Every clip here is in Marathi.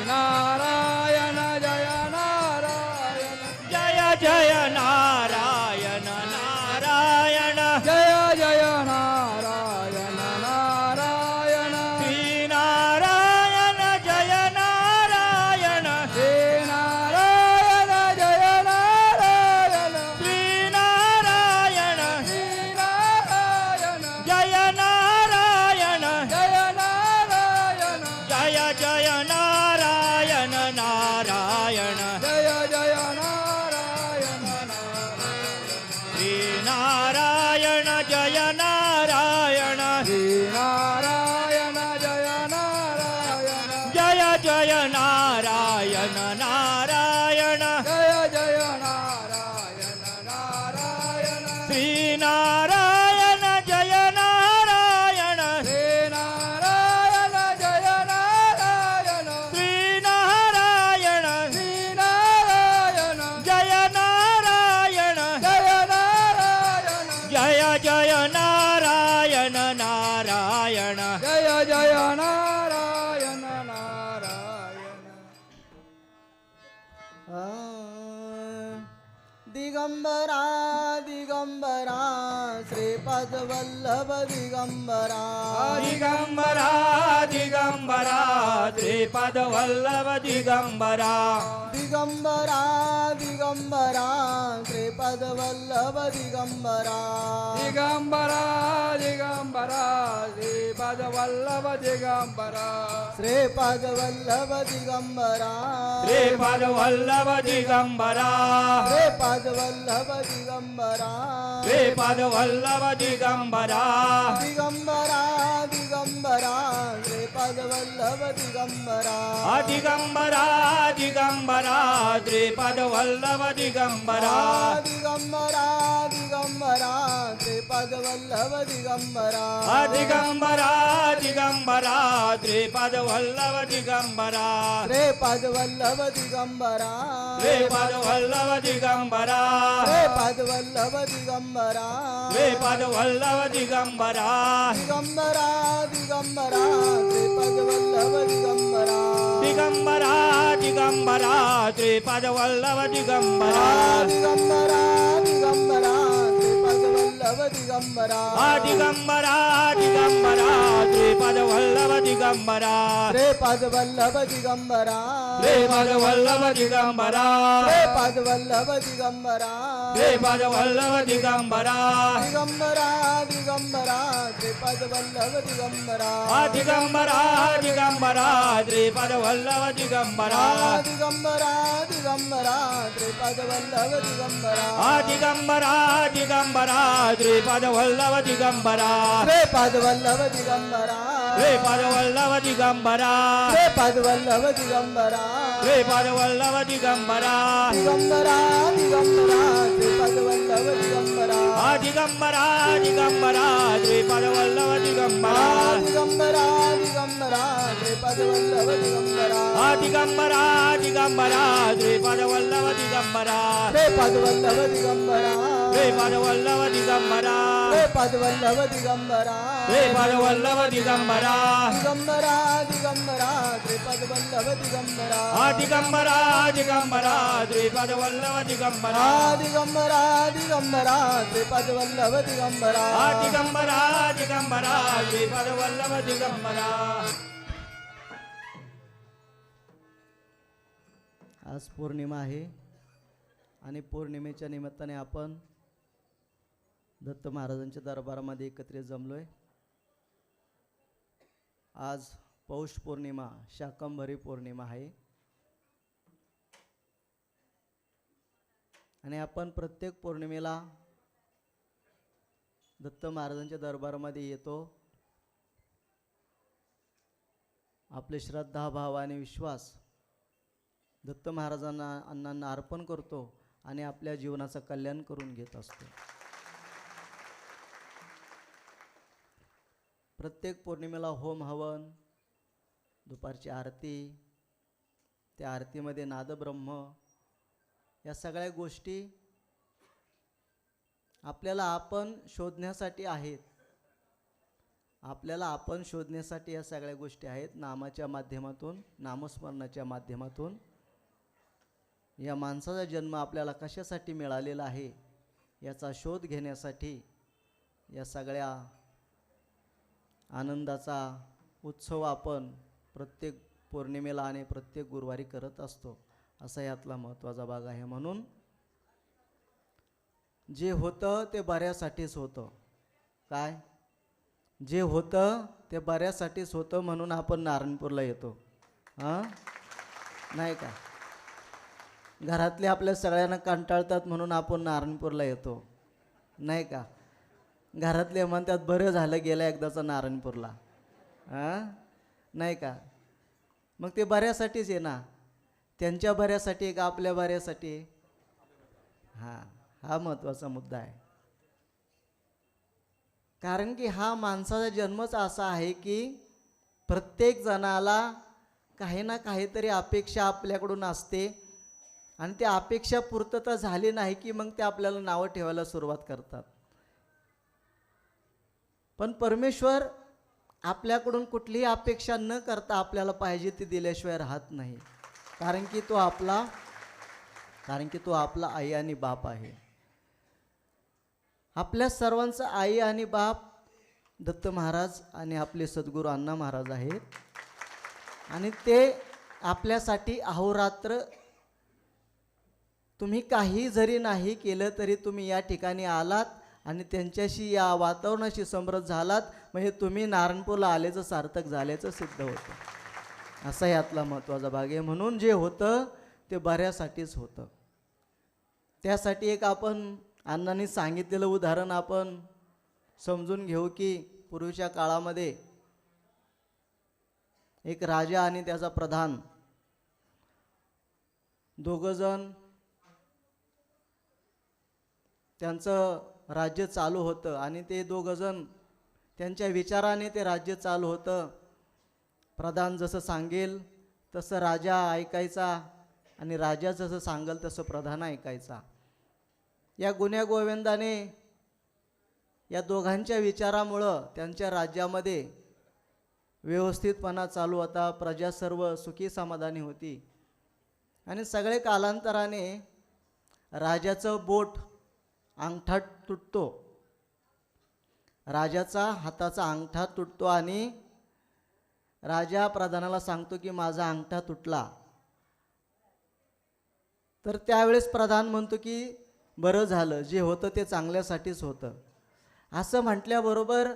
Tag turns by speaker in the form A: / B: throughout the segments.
A: नारायण जय नारायण
B: जय जय नारायण नारायण
A: जय जय नारायण नारायण
B: श्री नारायण जय नारायण
A: श्री नारायण जय नारायण
B: श्री नारायण
A: श्री नारायण
B: जय नारायण
A: जय नारायण
B: जय जय नारायण नारायण
A: जय जय नारायण
B: श्री नारायण जय नारायण
A: श्री नारायण जय नारायण
B: जय जय नारायण नारायण
A: जय जय नारायण नारायण
B: श्री नारायण जय नारायण
A: श्री नारायण जय नारायण
B: श्री नारायण
A: श्री नारायण
B: जय नारायण
A: जय नारायण
B: जय जय नारायण नारायण
A: जय जय नारायण नारायण
C: दिगंबरा दिगंबरा श्रीपाद वल्लभ दिगंबरा
B: दिगंबरा दिगंबरा श्रीपाद वल्लभ दिगंबरा
C: दिगंबरा दिगंबरा श्रीपाद वल्लभ दिगंबरा
A: दिगंबरा दिगंबरा श्रीपाद वल्लभ दिगंबरा
C: श्रीपाद वल्लभ दिगंबरा
B: श्रीपाद वल्लभ दिगंबरा
C: श्रीपाद वल्लभ दिगंबरा
B: श्रीपाद वल्लभ दिगंबरा
C: दिगंबरा दिगंबरा श्रीपाद वल्लभ दिगंबरा
B: दिगंबरा दिगंबरा श्रीपाद वल्लभ दिगंबरा
C: दिगंबरा दिगंबरा श्रीपाद वल्लभ दिगंबरा
B: दिगंबरा दिगंबरा श्रीपाद वल्लभ दिगंबरा
C: श्रीपाद वल्लभ दिगंबरा
B: श्रीपाद वल्लभ दिगंबरा
C: श्रीपाद वल्लभ दिगंबरा
B: श्रीपाद वल्लभ दिगंबरा
C: दिगंबरा दिगंबरा श्रीपाद वल्लभ दिगंबरा
B: दिगंबरा दिगंबरा श्रीपाद वल्लभ दिगंबरा
C: दिगंबरा दिगंबरा श्रीपाद वल्लभ दिगंबरा
B: दिगंबरा दिगंबरा श्रीपाद वल्लभ दिगंबरा
C: श्रीपाद वल्लभ दिगंबरा
B: श्रीपाद वल्लभ दिगंबरा
C: श्रीपाद वल्लभ दिगंबरा
B: श्रीपाद वल्लभ दिगंबरा
C: दिगंबरा दिगंबरा श्रीपाद वल्लभ दिगंबरा
B: दिगंबरा दिगंबरा श्रीपाद वल्लभ दिगंबरा
C: दिगंबरा दिगंबरा श्रीपाद वल्लभ दिगंबरा
B: दिगंबरा दिगंबरा श्रीपाद वल्लभ दिगंबरा
C: श्रीपाद वल्लभ दिगंबरा
B: श्रीपाद वल्लभ दिगंबरा
C: श्रीपाद वल्लभ दिगंबरा
B: श्रीपाद वल्लभ दिगंबरा
C: दिगंबरा दिगंबरा श्रीपाद वल्लभ दिगंबरा
B: दिगंबरा दिगंबरा श्रीपाद वल्लभ दिगंबरा
C: दिगंबरा दिगंबरा श्रीपाद वल्लभ दिगंबरा
B: दिगंबरा दिगंबरा श्रीपाद वल्लभ दिगंबरा
C: श्रीपाद वल्लभ दिगंबरा
B: श्रीपाद वल्लभ दिगंबरा
C: श्रीपाद वल्लभ दिगंबरा
B: श्रीपाद वल्लभ दिगंबरा
C: दिगंबरा दिगंबरा श्रीपाद वल्लभ दिगंबरा
B: दिगंबरा दिगंबरा श्रीपाद वल्लभ दिगंबरा
C: दिगंबरा दिगंबरा श्रीपाद वल्लभ दिगंबरा
B: दिगंबरा दिगंबरा श्रीपाद वल्लभ दिगंबरा
C: आज पौर्णिमा आहे आणि पौर्णिमेच्या निमित्ताने आपण दत्त महाराजांच्या दरबारामध्ये एकत्रित जमलोय. आज पौष पौर्णिमा शाकंभरी पौर्णिमा आहे आणि आपण प्रत्येक पौर्णिमेला दत्त महाराजांच्या दरबारामध्ये येतो. आपले श्रद्धा भाव आणि विश्वास दत्त महाराजांना अण्णांना अर्पण करतो आणि आपल्या जीवनाचं कल्याण करून घेत असतो. प्रत्येक पौर्णिमेला होम हवन, दुपारची आरती, त्या आरतीमध्ये नादब्रह्म, या सगळ्या गोष्टी आपल्याला आपण शोधण्यासाठी आहेत. आपल्याला आपण शोधण्यासाठी या सगळ्या गोष्टी आहेत. नामाच्या माध्यमातून, नामस्मरणाच्या माध्यमातून या माणसाचा जन्म आपल्याला कशासाठी मिळालेला आहे याचा शोध घेण्यासाठी या सगळ्या आनंदाचा उत्सव आपण प्रत्येक पौर्णिमेला आणि प्रत्येक गुरुवारी करत असतो. असा यातला महत्त्वाचा भाग आहे. म्हणून जे होतं ते बऱ्यासाठीच होतं. काय? जे होतं ते बऱ्यासाठीच होतं म्हणून आपण नारायणपूरला येतो. हां, नाही का? घरातले आपल्या सगळ्यांना कंटाळतात म्हणून आपण नारायणपूरला येतो, नाही का? घरातले म्हणतात बरं झालं गेलं एकदाचं नारायणपूरला. हां, नाही का? मग ते बऱ्यासाठीच आहे ना. त्यांच्या बऱ्यासाठी का आपल्या बऱ्यासाठी? हां, हा महत्त्वाचा मुद्दा आहे. कारण की हा माणसाचा जन्मच असा आहे की प्रत्येक जणाला काही ना काहीतरी अपेक्षा आपल्याकडून असते आणि त्या अपेक्षा पूर्तता झाली नाही की मग ते आपल्याला नावं ठेवायला सुरुवात करतात. पण परमेश्वर आपल्याकडून कुठलीही अपेक्षा न करता आपल्याला पाहिजे ती दिल्याशिवाय राहत नाही. कारण की तो आपला आई आणि बाप आहे. आपल्या सर्वांचं आई आणि बाप दत्त महाराज आणि आपले सद्गुरू अण्णा महाराज आहेत. आणि ते आपल्यासाठी अहोरात्र, तुम्ही काही जरी नाही केलं तरी तुम्ही या ठिकाणी आलात आणि त्यांच्याशी या वातावरणाशी समरस झालात म्हणजे तुम्ही नारायणपूरला आल्याचं सार्थक झाल्याचं सिद्ध होतं. असा यातला महत्त्वाचा भाग आहे. म्हणून जे होतं ते बऱ्यासाठीच होतं. त्यासाठी एक आपण अण्णांनी सांगितलेलं उदाहरण आपण समजून घेऊ की पूर्वीच्या काळामध्ये एक राजा आणि त्याचा प्रधान दोघंजण त्यांचं राज्य चालू होतं आणि ते दोघंजण त्यांच्या विचाराने ते राज्य चालू होतं. प्रधान जसं सांगेल तसं राजा ऐकायचा आणि राजा जसं सांगेल तसं प्रधान ऐकायचा. या गुण्यागोविंदाने या दोघांच्या विचारामुळं त्यांच्या राज्यामध्ये व्यवस्थितपणा चालू होता. प्रजा सर्व सुखी समाधानी होती. आणि सगळे कालांतराने राजाचं बोट, अंगठा तुटतो. राजाचा हाताचा अंगठा तुटतो आणि राजा प्रधानाला सांगतो की माझा अंगठा तुटला. तर त्यावेळेस प्रधान म्हणतो की बरं झालं, जे होतं ते चांगल्यासाठीच होतं. असं म्हटल्याबरोबर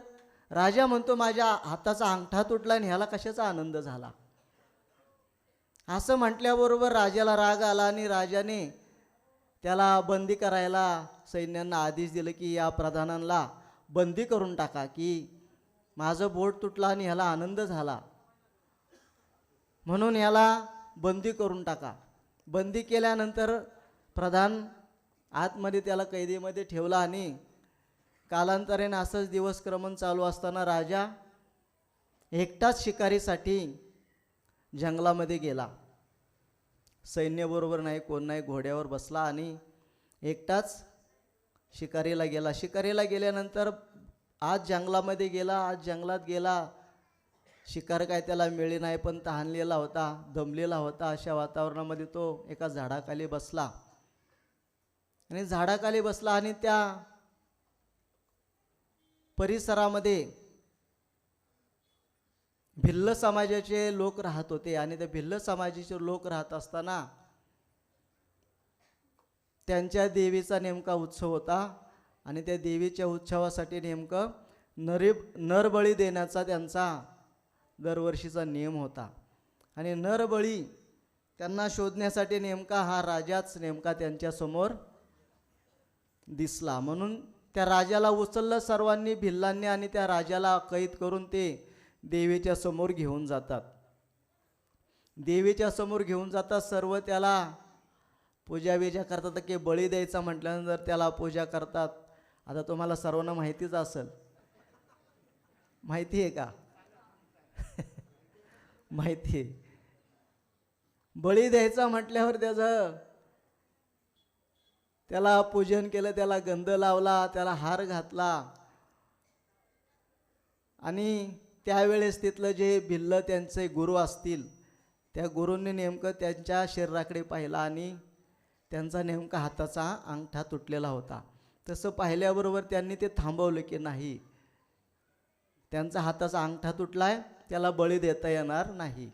C: राजा म्हणतो माझ्या हाताचा अंगठा तुटला आणि ह्याला कशाचा आनंद झाला. असं म्हटल्याबरोबर राजाला राग आला आणि राजाने त्याला बंदी करायला सैन्यांना आदेश दिले की या प्रधानांना बंदी करून टाका की माझं बोट तुटला आणि ह्याला आनंद झाला म्हणून याला बंदी करून टाका. बंदी केल्यानंतर प्रधान आतमध्ये त्याला कैदेमध्ये ठेवला आणि कालांतराने असंच दिवसक्रमण चालू असताना राजा एकटाच शिकारीसाठी जंगलामध्ये गेला. सैन्याबरोबर नाही, कोण नाही, घोड्यावर बसला आणि एकटाच शिकारीला गेला. शिकारीला गेल्यानंतर आज जंगलामध्ये गेला, आज जंगलात गेला. शिकार काय त्याला मिळली नाही, पण तहानलेला होता, दमलेला होता. अशा वातावरणामध्ये तो एका झाडाखाली बसला आणि झाडाखाली बसला आणि त्या परिसरामध्ये भिल्ल समाजाचे लोक राहत होते आणि त्या भिल्ल समाजाचे लोक राहत असताना त्यांच्या देवीचा नेमका उत्सव होता आणि त्या देवीच्या उत्सवासाठी नेमकं नरबळी देण्याचा त्यांचा दरवर्षीचा नियम होता. आणि नरबळी त्यांना शोधण्यासाठी नेमका हा राजाच नेमका त्यांच्यासमोर दिसला. म्हणून त्या राजाला उचललं सर्वांनी, भिल्लांनी, आणि त्या राजाला कैद करून ते देवीच्या समोर घेऊन जातात. देवीच्या समोर घेऊन जातात. सर्व त्याला पूजा विजा करतात की बळी द्यायचा म्हटल्यानंतर त्याला पूजा करतात. आता तुम्हाला सर्वांना माहितीच असेल, माहिती आहे का? माहिती आहे. बळी द्यायचा म्हटल्यावर त्याला पूजन केलं, त्याला गंध लावला, त्याला हार घातला आणि त्यावेळेस तिथलं जे भिल्ल त्यांचे गुरु असतील त्या गुरूंनी नेमकं त्यांच्या शरीराकडे पाहिलं आणि त्यांचा नेमका हाताचा अंगठा तुटलेला होता. तसं पाहिल्याबरोबर त्यांनी ते थांबवलं की नाही, त्यांचा हाताचा अंगठा तुटलाय, त्याला बळी देता येणार नाही.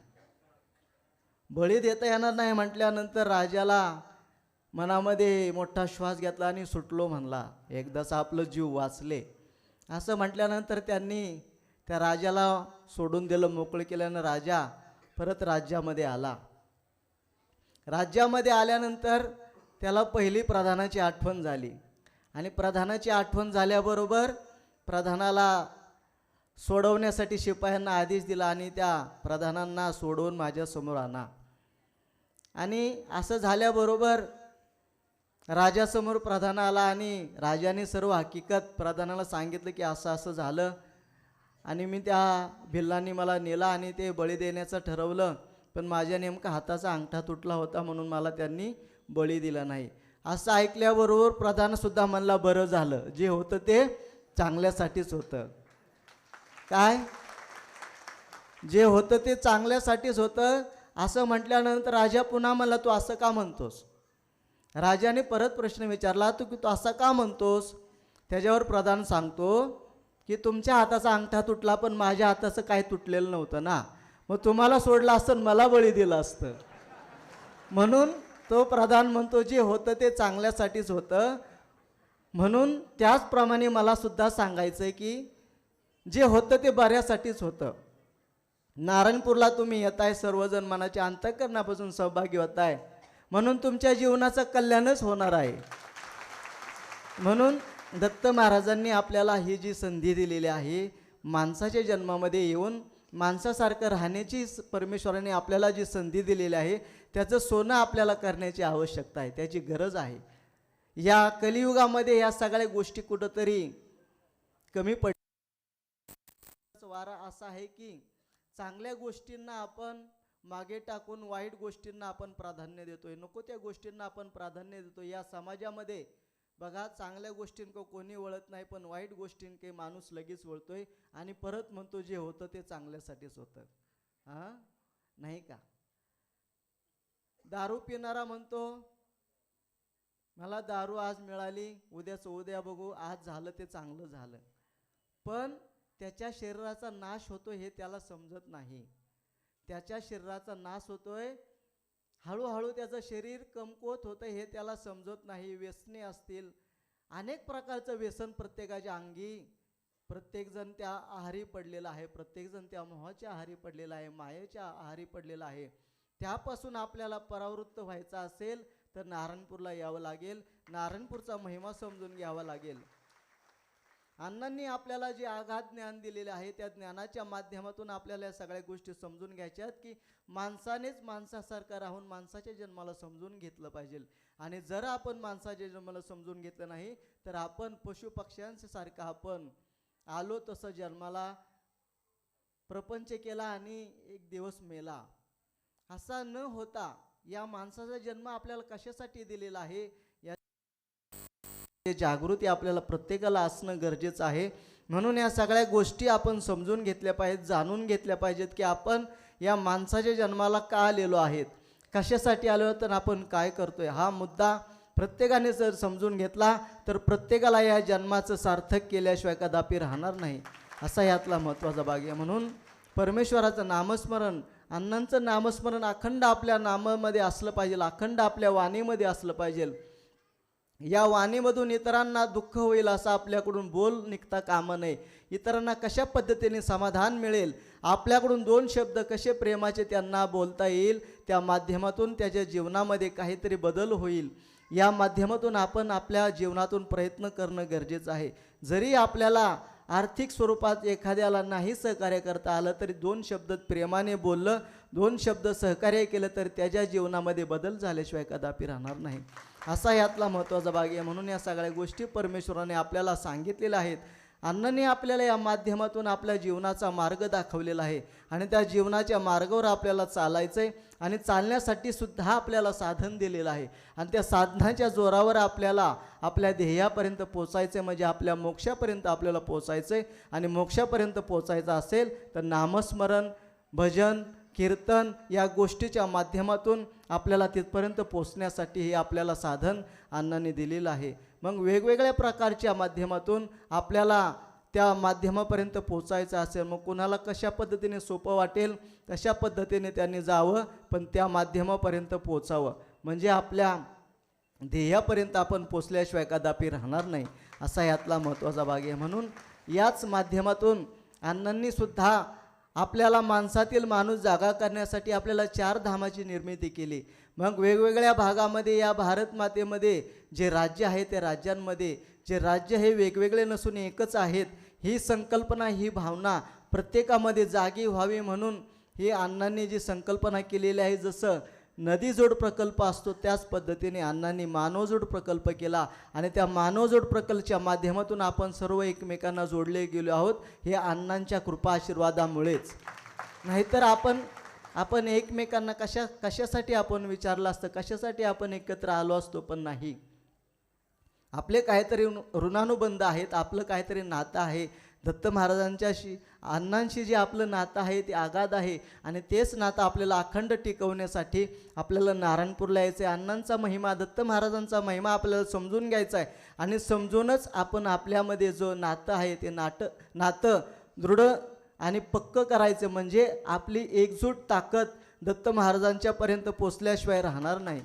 C: बळी देता येणार नाही म्हटल्यानंतर राजाला मनामध्ये मोठा श्वास घेतला आणि सुटलो म्हणला, एकदाच आपलं जीव वाचले. असं म्हटल्यानंतर त्यांनी त्या राजाला सोडून दिलं, मोकळं केल्यानं राजा परत राज्यामध्ये आला. राज्यामध्ये आल्यानंतर त्याला पहिली प्रधानाची आठवण झाली आणि प्रधानाची आठवण झाल्याबरोबर प्रधानाला सोडवण्यासाठी शिपायांना आदेश दिला आणि त्या प्रधानांना सोडवून माझ्यासमोर आणा. आणि असं झाल्याबरोबर राजासमोर प्रधान आला आणि राजाने सर्व हकीकत प्रधानाला सांगितलं की असं असं झालं आणि मी त्या भिल्लांनी मला नेला आणि ते बळी देण्याचं ठरवलं, पण माझ्या नेमका हाताचा अंगठा तुटला होता म्हणून मला त्यांनी बळी दिला नाही. असं ऐकल्याबरोबर प्रधानसुद्धा म्हणला, बरं झालं, जे होतं ते चांगल्यासाठीच होतं. काय, जे होतं ते चांगल्यासाठीच होतं. असं म्हटल्यानंतर राजा पुन्हा म्हणला, तू असं का म्हणतोस? राजाने परत प्रश्न विचारला, तू असं का म्हणतोस? त्याच्यावर प्रधान सांगतो की तुमच्या हाताचा अंगठा तुटला पण माझ्या हाताचं काय तुटलेलं नव्हतं ना, मग तुम्हाला सोडलं असतं मला बळी दिलं असतं. म्हणून तो प्रधान म्हणतो जे होतं ते चांगल्यासाठीच होतं. म्हणून त्याचप्रमाणे मला सुद्धा सांगायचं आहे की जे होतं ते बऱ्यासाठीच होतं. नारायणपूरला तुम्ही येताय, सर्वजण मनाच्या अंतःकरणापासून सहभागी होताय, म्हणून तुमच्या जीवनाचं कल्याणच होणार आहे. म्हणून दत्त महाराजांनी आपल्याला ही जी संधी दिलेली आहे, माणसाच्या जन्मामध्ये येऊन माणसासारखं राहण्याची परमेश्वराने आपल्याला जी संधी दिलेली आहे, त्याचं सोनं आपल्याला करण्याची आवश्यकता आहे, त्याची गरज आहे. या कलियुगामध्ये या सगळ्या गोष्टी कुठंतरी कमी वारा असा आहे की चांगल्या गोष्टींना आपण मागे टाकून वाईट गोष्टींना आपण प्राधान्य देतोय, नको त्या गोष्टींना आपण प्राधान्य देतो. या समाजामध्ये बघा, चांगल्या गोष्टींक कोणी वळत नाही, पण वाईट गोष्टींके माणूस लगेच वळतोय आणि परत म्हणतो जे होतं ते चांगल्यासाठीच होतं. हां, नाही का? दारू पिणारा म्हणतो मला दारू आज मिळाली, उद्याचं उद्या बघू, आज झालं ते चांगलं झालं, पण त्याच्या शरीराचा नाश होतो हे त्याला समजत नाही. त्याच्या शरीराचा नाश होतोय, हळूहळू त्याचं शरीर कमकुवत होतं हे त्याला समजत नाही. व्यसने असतील, अनेक प्रकारचं व्यसन प्रत्येकाच्या अंगी, प्रत्येकजण त्या आहारी पडलेला आहे, प्रत्येकजण त्या मोहाच्या आहारी पडलेला आहे, मायेच्या आहारी पडलेला आहे. त्यापासून आपल्याला परावृत्त व्हायचं असेल तर नारायणपूरला यावं लागेल, नारायणपूरचा महिमा समजून घ्यावा लागेल. अण्णांनी आपल्याला जे आघात ज्ञान दिलेले आहे त्या ज्ञानाच्या माध्यमातून आपल्याला या सगळ्या गोष्टी समजून घ्यायच्या आहेत की माणसानेच माणसासारखं राहून माणसाच्या जन्माला समजून घेतलं पाहिजे. आणि जर आपण माणसाच्या जन्माला समजून घेतलं नाही तर आपण पशुपक्ष्यांसारखं आपण आलो तसं जन्माला प्रपंच केला आणि एक दिवस मेला. असा न होता या माणसाचा जन्म आपल्याला कशासाठी दिलेला आहे जागृती आपल्याला प्रत्येकाला असणं गरजेचं आहे. म्हणून या सगळ्या गोष्टी आपण समजून घेतल्या पाहिजेत, जाणून घेतल्या पाहिजेत की आपण या माणसाच्या जन्माला का आलेलो आहेत, कशासाठी आलो तर आपण काय करतोय. हा मुद्दा प्रत्येकाने जर समजून घेतला तर प्रत्येकाला या जन्माचं सार्थक केल्याशिवाय कदापि राहणार नाही, असा यातला महत्त्वाचा भाग आहे. म्हणून परमेश्वराचं नामस्मरण, अण्णांचं नामस्मरण अखंड आपल्या नामामध्ये असलं पाहिजे, अखंड आपल्या वाणीमध्ये असलं पाहिजे. या वाणीमधून इतरांना दुःख होईल असं आपल्याकडून बोल निघता कामा नये. इतरांना कशा पद्धतीने समाधान मिळेल, आपल्याकडून दोन शब्द कसे प्रेमाचे त्यांना बोलता येईल, त्या माध्यमातून त्याच्या जीवनामध्ये काहीतरी बदल होईल, या माध्यमातून आपण आपल्या जीवनातून प्रयत्न करणं गरजेचं आहे. जरी आपल्याला आर्थिक स्वरूपात एखाद्याला नाही सहकार्य करता आलं तरी दोन शब्द प्रेमाने बोललं, दोन शब्द सहकार्य केलं तर त्याच्या जीवनामध्ये बदल झाल्याशिवाय कदापि राहणार नाही, असा यातला महत्त्वाचा भाग आहे. म्हणून या सगळ्या गोष्टी परमेश्वराने आपल्याला सांगितलेल्या आहेत. अण्णांनी आपल्याला या माध्यमातून आपल्या जीवनाचा मार्ग दाखवलेला आहे आणि त्या जीवनाच्या मार्गावर आपल्याला चालायचं आहे आणि चालण्यासाठी सुद्धा आपल्याला साधन दिलेलं आहे आणि त्या साधनाच्या जोरावर आपल्याला आपल्या ध्येयापर्यंत पोचायचं आहे, म्हणजे आपल्या मोक्षापर्यंत आपल्याला पोचायचं आहे. आणि मोक्षापर्यंत पोचायचं असेल तर नामस्मरण, भजन, कीर्तन या गोष्टीच्या माध्यमातून आपल्याला तिथपर्यंत पोचण्यासाठी हे आपल्याला साधन अण्णांनी दिलेलं आहे. मग वेगवेगळ्या प्रकारच्या माध्यमातून आपल्याला त्या माध्यमापर्यंत पोचायचं असेल, मग कुणाला कशा पद्धतीने सोपं वाटेल तशा पद्धतीने त्यांनी जावं, पण त्या माध्यमापर्यंत पोचावं, म्हणजे आपल्या ध्येयापर्यंत आपण पोचल्याशिवाय कदापि राहणार नाही, असा यातला महत्त्वाचा भाग आहे. म्हणून याच माध्यमातून अण्णांनी सुद्धा आपल्याला माणसातील माणूस जागा करण्यासाठी आपल्याला 4 धामाची निर्मिती केली. मग वेगवेगळ्या भागामध्ये या भारत मातेमध्ये जे राज्य आहे त्या राज्यांमध्ये जे राज्य हे वेगवेगळे नसून एकच आहेत, ही संकल्पना, ही भावना प्रत्येकामध्ये जागी व्हावी म्हणून ही अण्णांनी जी संकल्पना केलेली आहे, जसं नदीजोड प्रकल्प असतो त्याच पद्धतीने अण्णांनी मानवजोड प्रकल्प केला आणि त्या मानवजोड प्रकल्पाच्या माध्यमातून आपण सर्व एकमेकांना जोडले गेलो आहोत, हे अण्णांच्या कृपा आशीर्वादामुळेच. नाहीतर आपण एकमेकांना कशासाठी आपण विचारलं असतं, कशासाठी आपण एकत्र आलो असतो, पण नाही. आपले काहीतरी ऋणानुबंध आहेत, आपलं काहीतरी नातं आहे दत्त महाराजांच्याशी, अण्णांशी जे आपलं नातं आहे ते आगाध आहे आणि तेच नातं आपल्याला अखंड टिकवण्यासाठी आपल्याला नारायणपूरला यायचं आहे. अण्णांचा महिमा, दत्त महाराजांचा महिमा आपल्याला समजून घ्यायचा आहे आणि समजूनच आपण आपल्यामध्ये जो नातं आहे ते नातं दृढ आणि पक्क करायचं, म्हणजे आपली एकजूट ताकद दत्त महाराजांच्यापर्यंत पोचल्याशिवाय राहणार नाही,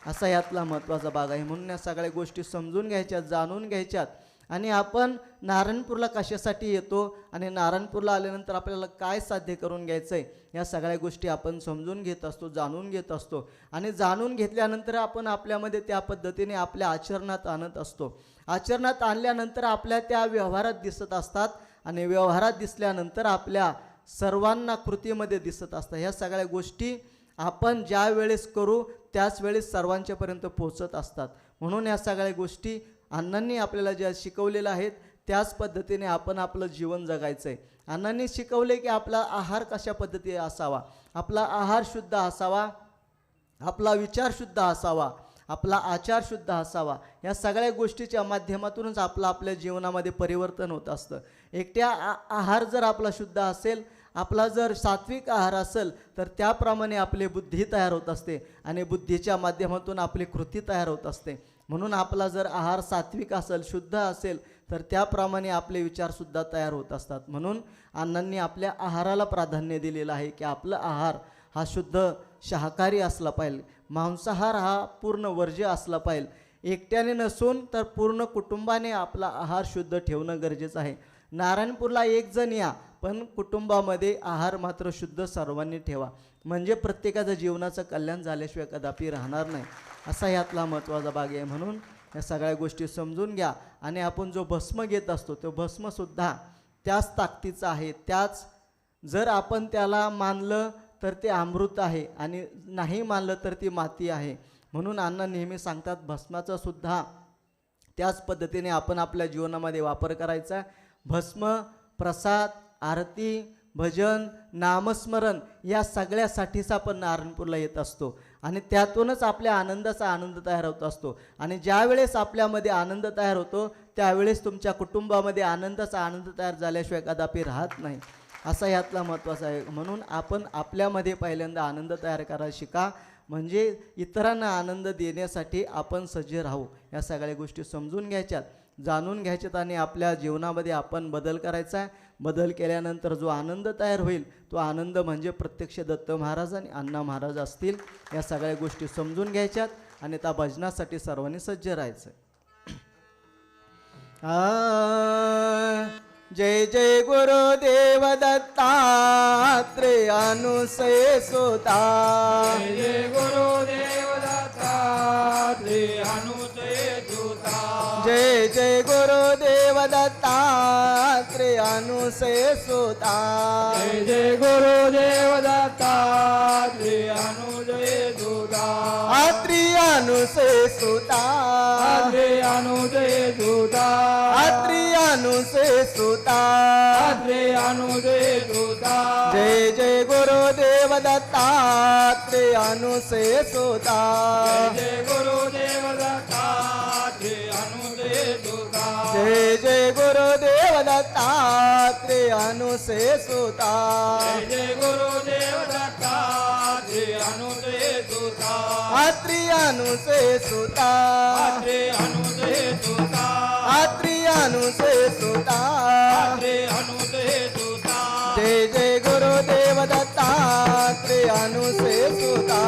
C: असा यातला महत्त्वाचा भाग आहे. म्हणून या सगळ्या गोष्टी समजून घ्यायच्यात, जाणून घ्यायच्यात. आणि आपण नारायणपूरला कशासाठी येतो आणि नारायणपूरला आल्यानंतर आपल्याला काय साध्य करून घ्यायचं आहे, या सगळ्या गोष्टी आपण समजून घेत असतो, जाणून घेत असतो. आणि जाणून घेतल्यानंतर आपण आपल्यामध्ये त्या पद्धतीने आपल्या आचरणात आणत असतो. आचरणात आणल्यानंतर आपल्या त्या व्यवहारात दिसत असतात आणि व्यवहारात दिसल्यानंतर आपल्या सर्वांना कृतीमध्ये दिसत असतात. ह्या सगळ्या गोष्टी आपण ज्या वेळेस करू त्याच वेळेस सर्वांच्यापर्यंत पोहोचत असतात. म्हणून या सगळ्या गोष्टी अण्णांनी आपल्याला ज्या शिकवलेल्या आहेत त्याच पद्धतीने आपण आपलं जीवन जगायचं आहे. अण्णांनी शिकवले की आपला आहार कशा पद्धतीने असावा, आपला आहार शुद्ध असावा, आपला विचार शुद्ध असावा, आपला आचार शुद्ध असावा. या सगळ्या गोष्टीच्या माध्यमातूनच आपल्या जीवनामध्ये परिवर्तन होत असतं. एकट्या आहार जर आपला शुद्ध असेल, आपला जर सात्विक आहार असेल तर त्याप्रमाणे आपली बुद्धी तयार होत असते आणि बुद्धीच्या माध्यमातून आपली कृती तयार होत असते. म्हणून आपला जर आहार सात्विक असेल, शुद्ध असेल तर त्याप्रमाणे आपले विचारसुद्धा तयार होत असतात. म्हणून अण्णांनी आपल्या आहाराला प्राधान्य दिलेलं आहे की आपला आहार हा शुद्ध शाकाहारी असला पाहिजे, मांसाहार हा पूर्ण वर्ज्य असला पाहिजे. एकट्याने नसून तर पूर्ण कुटुंबाने आपला आहार शुद्ध ठेवणं गरजेचं आहे. नारायणपूरला एक जण या, पण कुटुंबामध्ये आहार मात्र शुद्ध सर्वांनी ठेवा, म्हणजे प्रत्येकाचं जीवनाचं कल्याण झाल्याशिवाय कदापि राहणार नाही, असा यातला महत्त्वाचा भाग आहे. म्हणून या सगळ्या गोष्टी समजून घ्या. आणि आपण जो भस्म घेत असतो तो भस्मसुद्धा त्याच ताकदीचा आहे, त्याच जर आपण त्याला मानलं तर ते अमृत आहे आणि नाही मानलं तर ती माती आहे. म्हणून अण्णा नेहमी सांगतात भस्माचा सुद्धा त्याच पद्धतीने आपण आपल्या जीवनामध्ये वापर करायचा. भस्म, प्रसाद, आरती, भजन, नामस्मरण या सगळ्यासाठीच आपण नारायणपूरला येत असतो आणि त्यातूनच आपल्या आनंदाचा आनंद तयार होत असतो. आणि ज्या वेळेस आपल्यामध्ये आनंद तयार होतो त्यावेळेस तुमच्या कुटुंबामध्ये आनंदाचा आनंद तयार झाल्याशिवाय कदापि राहत नाही, असा यातला महत्त्वाचा आहे. म्हणून आपण आपल्यामध्ये पहिल्यांदा आनंद तयार करायला शिका, म्हणजे इतरांना आनंद देण्यासाठी आपण सज्ज राहू. या सगळ्या गोष्टी समजून घ्यायच्यात, जाणून घ्यायच्यात आणि आपल्या जीवनामध्ये आपण बदल करायचा आहे. बदल केल्यानंतर जो आनंद तयार होईल तो आनंद म्हणजे प्रत्यक्ष दत्त महाराज आणि अण्णा महाराज असतील. या सगळ्या गोष्टी समजून घ्यायच्यात आणि त्या भजनासाठी सर्वांनी सज्ज राहायचं. जय जय गुरुदेव दत्तात्रेय अनुसय सुता,
A: जय जय गुरुदेव दत्तात्रेय अनुसय सुता,
C: जय जय गुरुदेव दत्तात्रेय अनुसय सुता,
A: जय जय गुरुदेव दत्तात्रेय अनुसय सुता,
C: आत्रेय अनुसे सुता
A: अत्रे अनुदय सुता
C: अत्रि अनुसे सुता
A: अत्रे अनुदय सुता
C: जय जय गुरुदेव दत्तात्रे अनुसे सुता
A: जय गुरुदेव दत्तात्रे अनुदय सुता
C: जय जय गुरुदेव दत्तात्रे अनुसे सुता
A: जय गुरुदेव दत्तात्रे अनुदय सुता
C: अत्रि अनुसे सुता
A: अत्रे अनुदय सुता
C: अत्रि अनुसे सुता
A: अत्रे अनुदय सुता
C: जय जय गुरुदेव दत्तात्रे अनुसे सुता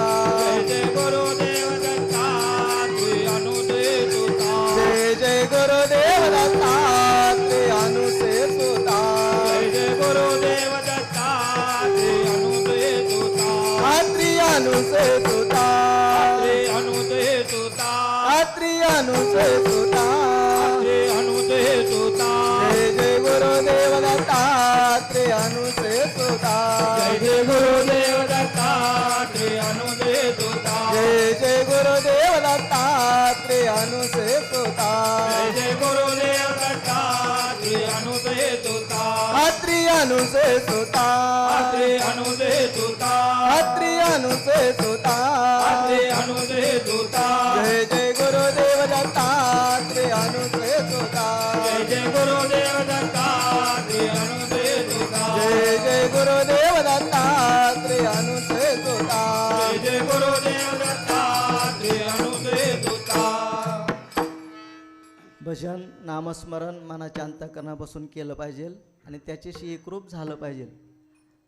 A: जय गुरुदेव दत्तात्रे अनुदय सुता
C: जय जय गुरुदेव दत्तात्रे अनुसे सुता
A: जय गुरुदेव दत्तात्रे अनुदय सुता
C: अत्रि अनुसे सुता
A: अत्रे अनुदय सुता
C: अत्रि अनुसे सुता
A: अत्रे अनुदय सुता
C: जय जय गुरुदेव दत्तात्रे अनुसे सुता
A: जय गुरुदेव दत्तात्रे अनुदय सुता
C: जय जय गुरुदेव दत्तात्रे अनुसे सुता
A: जय गुरुदेव दत्तात्रे अनुदय सुता
C: अत्रि अनुसे सुता
A: अत्रे अनुदय सुता
C: अत्रि अनुसे सुता
A: अत्रे अनुदय सुता
C: जय जय गुरुदेव दत्तात्रे अनुसे सुता
A: जय गुरुदेव दत्तात्रे अनुदय सुता
C: जय जय गुरुदेव दत्तात्रे अनुसे सुता
A: जय गुरुदेव दत्तात्रे अनुदय सुता
C: भजन नामस्मरण मनाच्या अंतःकरणापासून केलं पाहिजे आणि त्याच्याशी एकरूप झालं पाहिजे.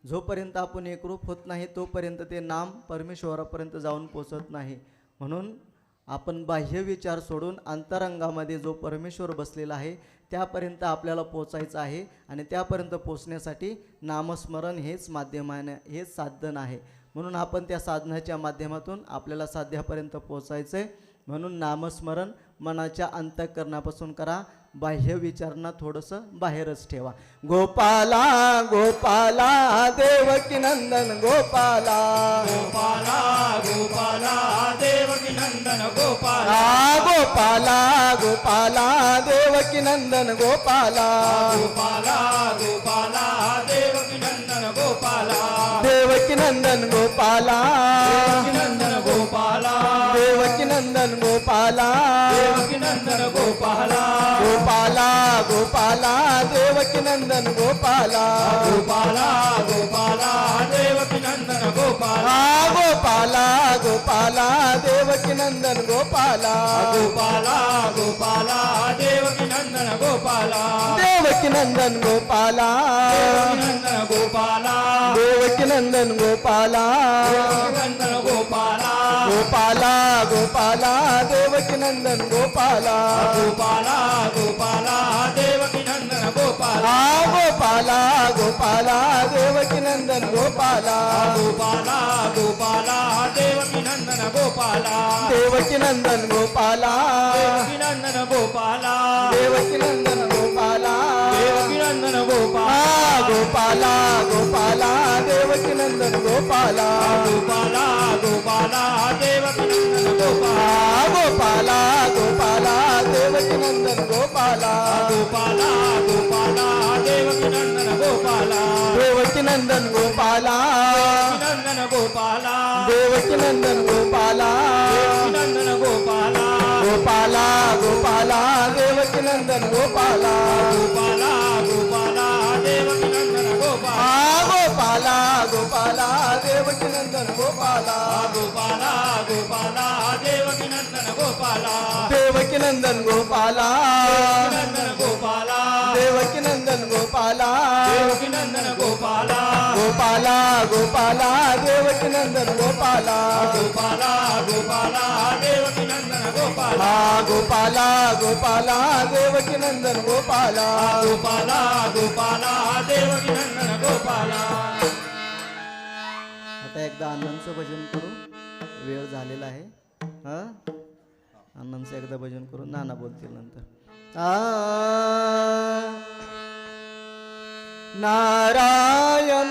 C: जोपर्यंत आपण एकरूप होत नाही तोपर्यंत ते नाम परमेश्वरापर्यंत जाऊन पोचत नाही. म्हणून आपण बाह्य विचार सोडून अंतरंगामध्ये जो परमेश्वर बसलेला आहे त्यापर्यंत आपल्याला पोचायचं आहे आणि त्यापर्यंत पोचण्यासाठी नामस्मरण हेच माध्यमाने हेच साधन आहे. म्हणून आपण त्या साधनाच्या माध्यमातून आपल्याला साध्यापर्यंत पोचायचं आहे. म्हणून नामस्मरण मनाच्या अंतःकरणापासून करा. बाह्य विचारणा थोडंसं बाहेरच ठेवा. गोपाला गोपाला देवकी नंदन गोपाला
A: गोपाला गोपाला देवकी नंदन गोपाला
C: गोपाला गोपाला देवकी नंदन गोपाला
A: गोपाला गोपाला देवकी नंदन गोपाला
C: देवकी नंदन गोपाला
A: देवकी नंदन गोपाला
C: देवकी नंदन गोपाला
A: देवकी नंदन गोपाला
C: गोपाला गोपाला देवकी नंदन गोपाला
A: गोपाला गोपाला देवकी नंदन गोपाला
C: गोपाला गोपाला देवकी नंदन गोपाला
A: गोपाला गोपाला देवकी नंदन गोपाला
C: देवकी नंदन गोपाला
A: देवकी नंदन गोपाला
C: देवकी नंदन गोपाला
A: देवकी नंदन गोपाला
C: गोपाला गोपाला देवकी नंदन गोपाला
A: गोपाला गोपाला देवकी नंदन गोपाला
C: गोपाला गोपाला देवकी नंदन गोपाला
A: गोपाला गोपाला देवकी नंदन गोपाला
C: देवकी नंदन गोपाला
A: देवकी नंदन गोपाला
C: देवकी नंदन गोपाला
A: देवकी नंदन गोपाला
C: गोपाला गोपाला देवकी नंदन गोपाला
A: गोपाला गोपाला देवकी नंदन गोपाला
C: गोपाला गोपाला देवकी नंदन गोपाला
A: गोपाला गोपाला देवकी नंदन गोपाला
C: देवकी नंदन गोपाला
A: नंदन गोपाला
C: देवकी नंदन गोपाला
A: देवकी नंदन गोपाला
C: गोपाला गोपाला देवकी नंदन गोपाला
A: गोपाला गोपाला देवकी नंदन गोपाला
C: गोपाला गोपाला देवकी नंदन गोपाला
A: गोपाला गोपाला देवकी नंदन गोपाला
C: देवकी नंदन गोपाला
A: नंदन गोपाला
C: देवकी नंदन गोपाला
A: देवकी नंदन गोपाला
C: गोपाला गोपाला देवकी नंदन गोपाला
A: गोपाला गोपाला देवकी नंदन गोपाला
C: गोपाला गोपाला देवकी नंदन गोपाला
A: गोपाला गोपाला देवकी नंदन गोपाला.
C: आता एकदा आनंदचं भजन करू. वेळ झालेला आहे. आनंदचं एकदा भजन करू. नाना बोलतील नंतर. नारायण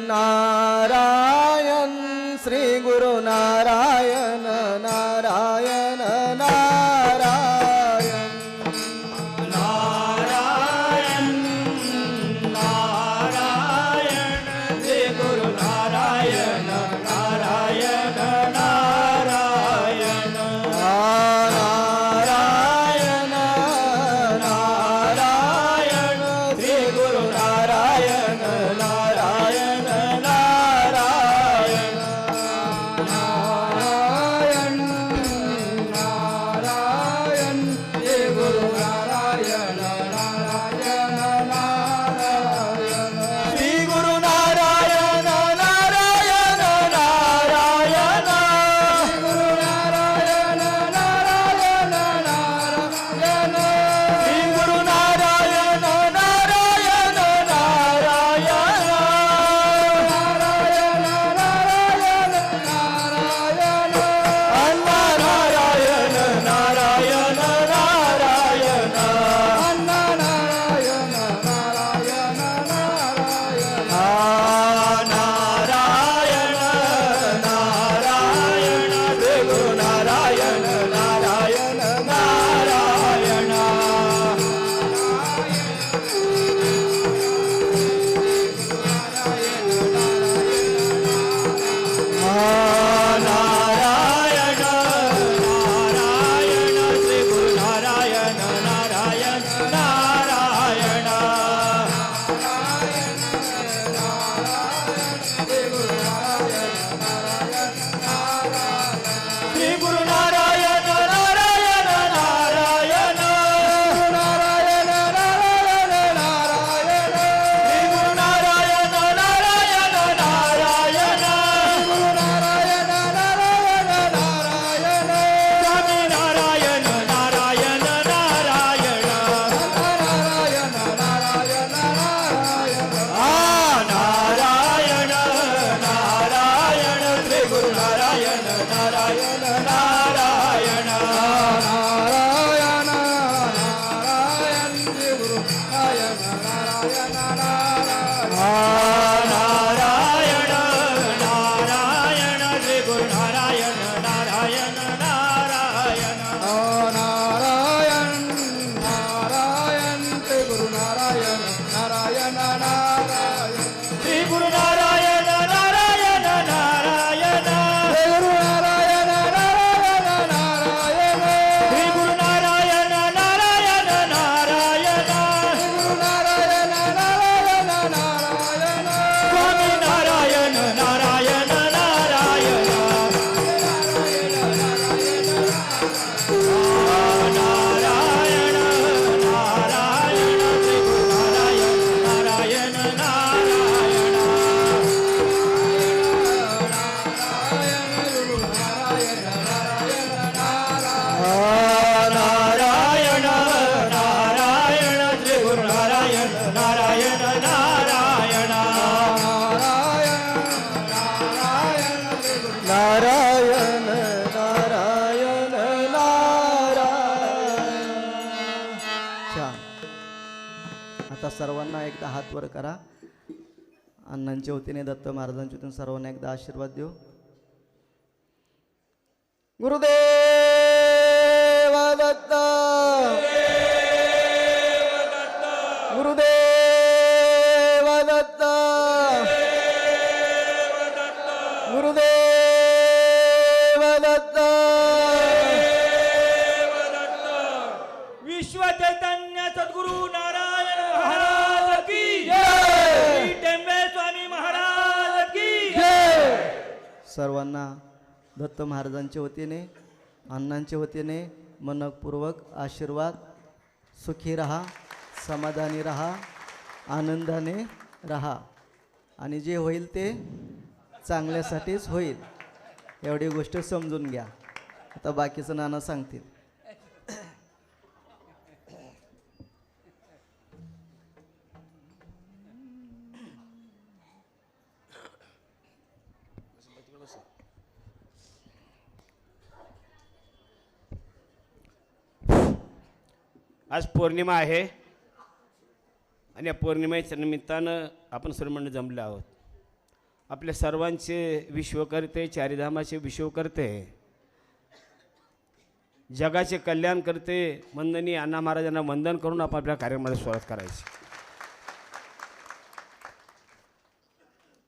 C: नारायण श्री गुरु नारायण नारायण
A: नारायण नारायण
B: नारायण नारायण श्री गुरु नारायण नारायण नारायण
A: नारायण नारायण श्री गुरु नारायण नारायण नारायण
B: नारायण नारायण श्री गुरु नारायण नारायण नारायण
A: श्री गुरु नारायण नारायण नारायण
B: श्री गुरु नारायण नारायण नारायण
A: श्री गुरु नारायण नारायण नारायण
B: श्री गुरु नारायण नारायण नारायण
A: स्वामी नारायण नारायण नारायण नारायण नारायण श्री गुरु नारायण नारायण नारायण नारायण नारायण श्री गुरु नारायण नारायण नारायण
C: नारायण नारायण नारायण. छान. आता सर्वांना एकदा हात वर करा. अण्णांच्या वतीने दत्त महाराजांच्या वतीने सर्वांना एकदा आशीर्वाद देऊ. गुरुदेव दत्त गुरुदेव दत्त गुरुदेव दत्त.
A: विश्व चैतन्य सद्गुरु नारायण महाराज की जय टेंबे स्वामी महाराज की
C: सर्वांना दत्त महाराजांच्या वतीने अण्णांच्या वतीने मनपूर्वक आशीर्वाद. सुखी रहा, समाधानी रहा, आनंदाने रहा आणि जे होईल ते चांगल्यासाठीच होईल एवढी गोष्ट समजून घ्या. आता बाकीचं नाना सांगतील.
D: आज पौर्णिमा आहे आणि या पौर्णिमेच्या निमित्तानं आपण सर्वमंडळी जमले आहोत. आपल्या सर्वांचे विश्वकर्ते, चारिधामाचे विश्वकर्ते, जगाचे कल्याण करते वंदनीय अण्णा महाराजांना वंदन करून आपण आपल्या कार्यक्रमाला सुरुवात करायची.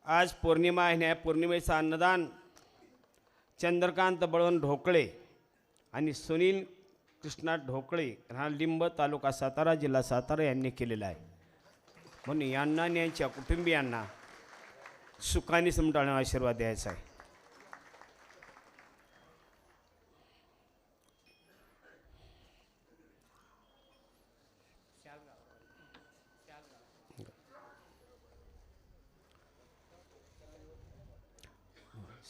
D: आज पौर्णिमा आहे. या पौर्णिमेचं अन्नदान चंद्रकांत बळवंत ढोकळे आणि सुनील कृष्णा ढोकळे हा लिंब तालुका सातारा जिल्हा सातारा यांनी केलेला आहे. म्हणून यांना आणि यांच्या कुटुंबियांना सुखाने समटाळण्याचा आशीर्वाद द्यायचा आहे.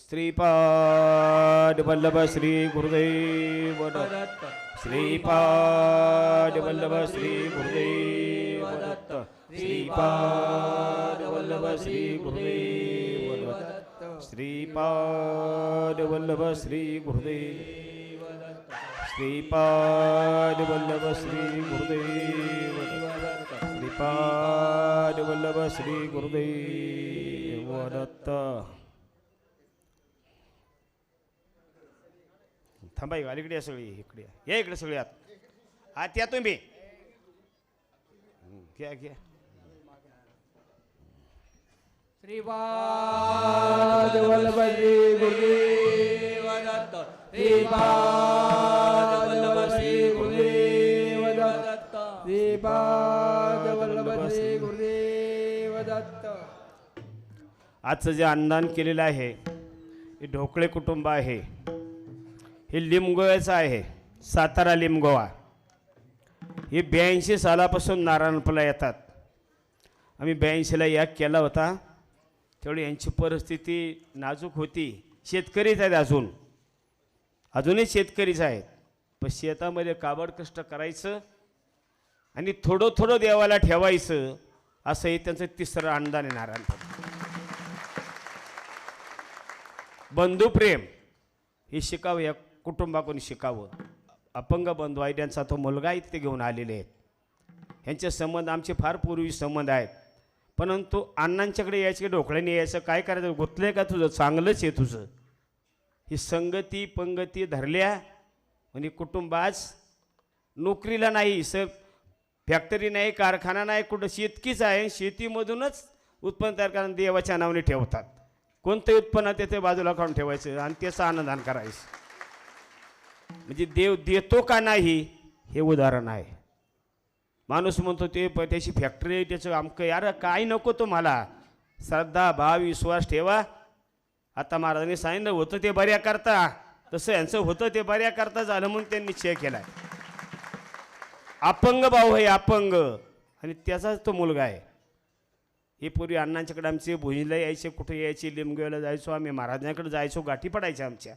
D: श्रीपाद वल्लभ श्री गुरुदेव दत्त. श्रीपाद वल्लभ श्री गुरुदेव दत्त. श्रीपाद वल्लभ श्री गुरुदेव दत्त. श्रीपाद वल्लभ श्री गुरुदेव दत्त. श्रीपाद वल्लभ श्री गुरुदेव दत्त. श्रीपाद वल्लभ श्री गुरुदेव दत्त. थांबा अलीकडे या सगळी, इकडे या, इकडे सगळी आत आत या तुम्ही. घ्या घ्या.
B: श्रीपाद वल्लभ श्री गुरुदेव दत्त. श्रीपाद वल्लभ श्री गुरुदेव दत्त. श्रीपाद वल्लभ श्री गुरुदेव दत्त.
D: आजचं जे अन्नदान केलेलं आहे हे ढोकळे कुटुंब आहे. हे लिमगोव्याचं आहे, सातारा लिमगोवा. हे 82 सालापासून नारायणपूरला येतात. आम्ही 82ला याग केला होता. तेवढी यांची परिस्थिती नाजूक होती. शेतकरीच आहेत, अजूनही शेतकरीच आहेत. पण शेतामध्ये काबड कष्ट करायचं आणि थोडं थोडं देवाला ठेवायचं, असं हे त्यांचं तिसरं अन्नदान आहे नारायणपूर. बंधुप्रेम हे शिकावं, या कुटुंबाकडून शिकावं. अपंग बंधू आहे, त्यांचा तो मुलगा इथे घेऊन आलेले आहेत. ह्यांचे संबंध आमचे फार पूर्वी संबंध आहेत. परंतु अण्णांच्याकडे यायचे, ढोकळ्याने यायचं, काय करायचं, गुंतलंय का तुझं, चांगलंच आहे तुझं. ही संगती पंगती धरल्या म्हणजे कुटुंब आज नोकरीला नाही, फॅक्टरी नाही, कारखाना नाही, कुठं शेतकीच आहे. शेतीमधूनच उत्पन्न तयार करून देवाच्या नावाने ठेवतात. कोणतं उत्पन्न त्याच्या बाजूला काढून ठेवायचं आणि त्याचा आनंदान करायचं. म्हणजे देव देतो का नाही हे उदाहरण आहे. माणूस म्हणतो ते त्याची फॅक्टरी, त्याचं अमकं, यार काय नको तुम्हाला, श्रद्धा भाव विश्वास ठेवा. आता महाराजांनी सांगितलं होतं ते बऱ्या करता, तसं यांचं होतं ते बऱ्या करता झालं म्हणून त्यांनी निश्चय केला. अपंग भाऊ आहे, अपंग, आणि त्याचाच तो मुलगा आहे. हे पूर्वी अण्णांच्याकडे आमचे भुजला यायचे, कुठे यायचे, लिमगेला जायचो आम्ही, महाराजांकडे जायचो, गाठी पडायच्या आमच्या.